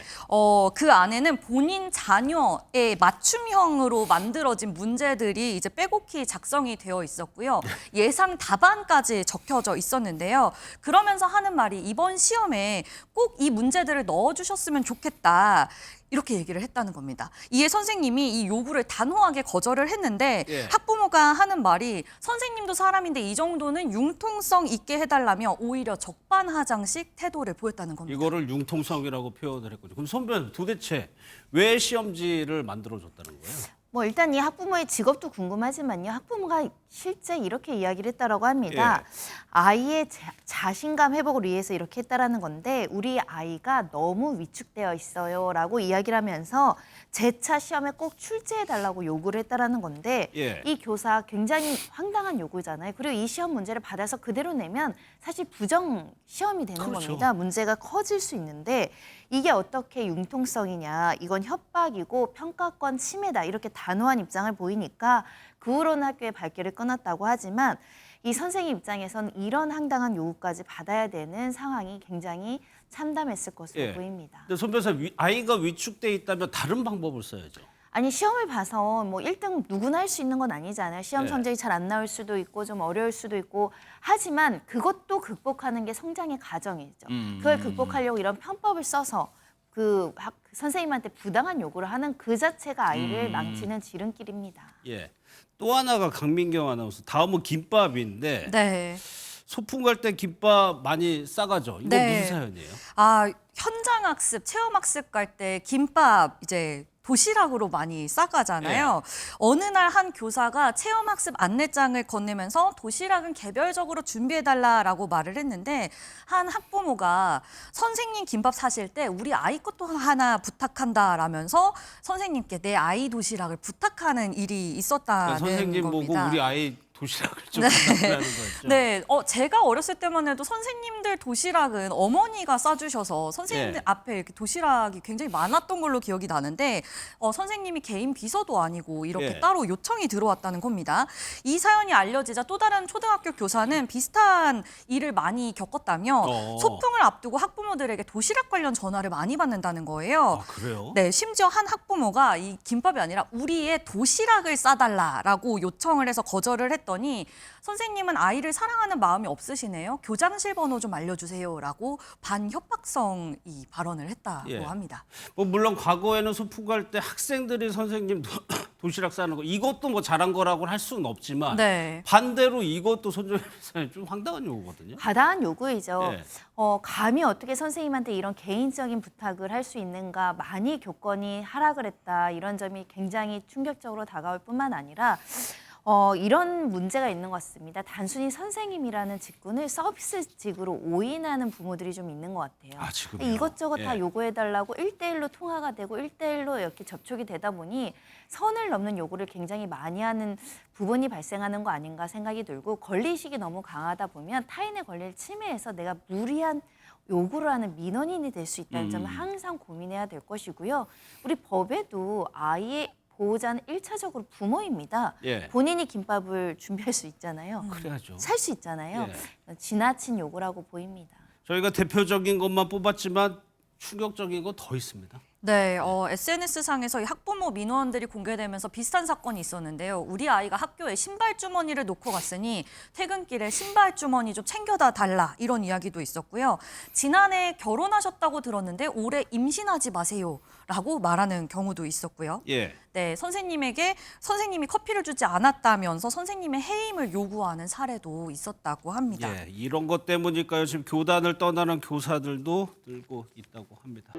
그 안에는 본인 자녀의 맞춤형으로 만들어진 문제들이 이제 빼곡히 작성이 되어 있었고요. 예상 답안까지 적혀져 있었는데요. 그러면서 하는 말이 이번 시험에 꼭 이 문제들을 넣어주셨으면 좋겠다. 이렇게 얘기를 했다는 겁니다. 이에 선생님이 이 요구를 단호하게 거절을 했는데 학부모가 하는 말이 선생님도 사람인데 이 정도는 융통성 있게 해달라며 오히려 적반하장식 태도를 보였다는 겁니다. 이거를 융통성이라고 표현을 했거든요. 그럼 선배는 도대체 왜 시험지를 만들어줬다는 거예요? 뭐 일단 이 학부모의 직업도 궁금하지만요. 학부모가 실제 이렇게 이야기를 했다라고 합니다. 아이의 자신감 회복을 위해서 이렇게 했다라는 건데 우리 아이가 너무 위축되어 있어요라고 이야기를 하면서 재차 시험에 꼭 출제해달라고 요구를 했다라는 건데 이 교사 굉장히 황당한 요구잖아요. 그리고 이 시험 문제를 받아서 그대로 내면 사실 부정 시험이 되는 겁니다. 문제가 커질 수 있는데 이게 어떻게 융통성이냐. 이건 협박이고 평가권 침해다. 이렇게 단호한 입장을 보이니까 그 후로는 학교에 발길을 끊었다고 하지만 이 선생님 입장에선 이런 황당한 요구까지 받아야 되는 상황이 굉장히 참담했을 것으로 보입니다. 근데 손 변호사, 아이가 위축돼 있다면 다른 방법을 써야죠. 아니 시험을 봐서 뭐 1등 누구나 할 수 있는 건 아니잖아요. 시험 성적이 잘 안 나올 수도 있고 좀 어려울 수도 있고 하지만 그것도 극복하는 게 성장의 과정이죠. 그걸 극복하려고 이런 편법을 써서 그 선생님한테 부당한 요구를 하는 그 자체가 아이를 망치는 지름길입니다. 예. 또 하나가 강민경 아나운서. 다음은 김밥인데 소풍 갈 때 김밥 많이 싸가죠. 이거 무슨 사연이에요? 현장 학습, 체험 학습 갈 때 김밥 이제 도시락으로 많이 싸가잖아요. 어느 날 한 교사가 체험학습 안내장을 건네면서 도시락은 개별적으로 준비해달라라고 말을 했는데 한 학부모가 선생님 김밥 사실 때 우리 아이 것도 하나 부탁한다라면서 선생님께 내 아이 도시락을 부탁하는 일이 있었다는 그러니까 선생님 겁니다. 보고 우리 아이 도시락을 좀 부탁하는 거였죠. 네, 제가 어렸을 때만 해도 선생님들 도시락은 어머니가 싸주셔서 선생님들 앞에 이렇게 도시락이 굉장히 많았던 걸로 기억이 나는데 선생님이 개인 비서도 아니고 이렇게 따로 요청이 들어왔다는 겁니다. 이 사연이 알려지자 또 다른 초등학교 교사는 비슷한 일을 많이 겪었다며 소풍을 앞두고 학부모들에게 도시락 관련 전화를 많이 받는다는 거예요. 아, 그래요? 네, 심지어 한 학부모가 이 김밥이 아니라 우리의 도시락을 싸달라라고 요청을 해서 거절을 했더니 선생님은 아이를 사랑하는 마음이 없으시네요. 교장실 번호 좀 알려주세요라고 반협박성 이 발언을 했다고 합니다. 뭐 물론 과거에는 소풍 갈 때 학생들이 선생님 도시락 싸는 거 이것도 뭐 잘한 거라고 할 수는 없지만 반대로 이것도 손정혜 좀 황당한 요구거든요. 과다한 요구이죠. 예. 감히 어떻게 선생님한테 이런 개인적인 부탁을 할 수 있는가, 많이 교권이 하락을 했다, 이런 점이 굉장히 충격적으로 다가올 뿐만 아니라 이런 문제가 있는 것 같습니다. 단순히 선생님이라는 직군을 서비스직으로 오인하는 부모들이 좀 있는 것 같아요. 아, 지금요? 이것저것 다 요구해달라고 1대1로 통화가 되고 1대1로 이렇게 접촉이 되다 보니 선을 넘는 요구를 굉장히 많이 하는 부분이 발생하는 거 아닌가 생각이 들고, 권리의식이 너무 강하다 보면 타인의 권리를 침해해서 내가 무리한 요구를 하는 민원인이 될 수 있다는 점을 항상 고민해야 될 것이고요. 우리 법에도 아이의 보호자는 1차적으로 부모입니다. 본인이 김밥을 준비할 수 있잖아요. 그래야죠. 살 수 있잖아요. 지나친 요구라고 보입니다. 저희가 대표적인 것만 뽑았지만 충격적인 거 더 있습니다. 네, SNS상에서 이 학부모 민원들이 공개되면서 비슷한 사건이 있었는데요. 우리 아이가 학교에 신발 주머니를 놓고 갔으니 퇴근길에 신발 주머니 좀 챙겨다 달라, 이런 이야기도 있었고요. 지난해 결혼하셨다고 들었는데 올해 임신하지 마세요라고 말하는 경우도 있었고요. 네, 선생님이 커피를 주지 않았다면서 선생님의 해임을 요구하는 사례도 있었다고 합니다. 이런 것 때문일까요? 지금 교단을 떠나는 교사들도 늘고 있다고 합니다.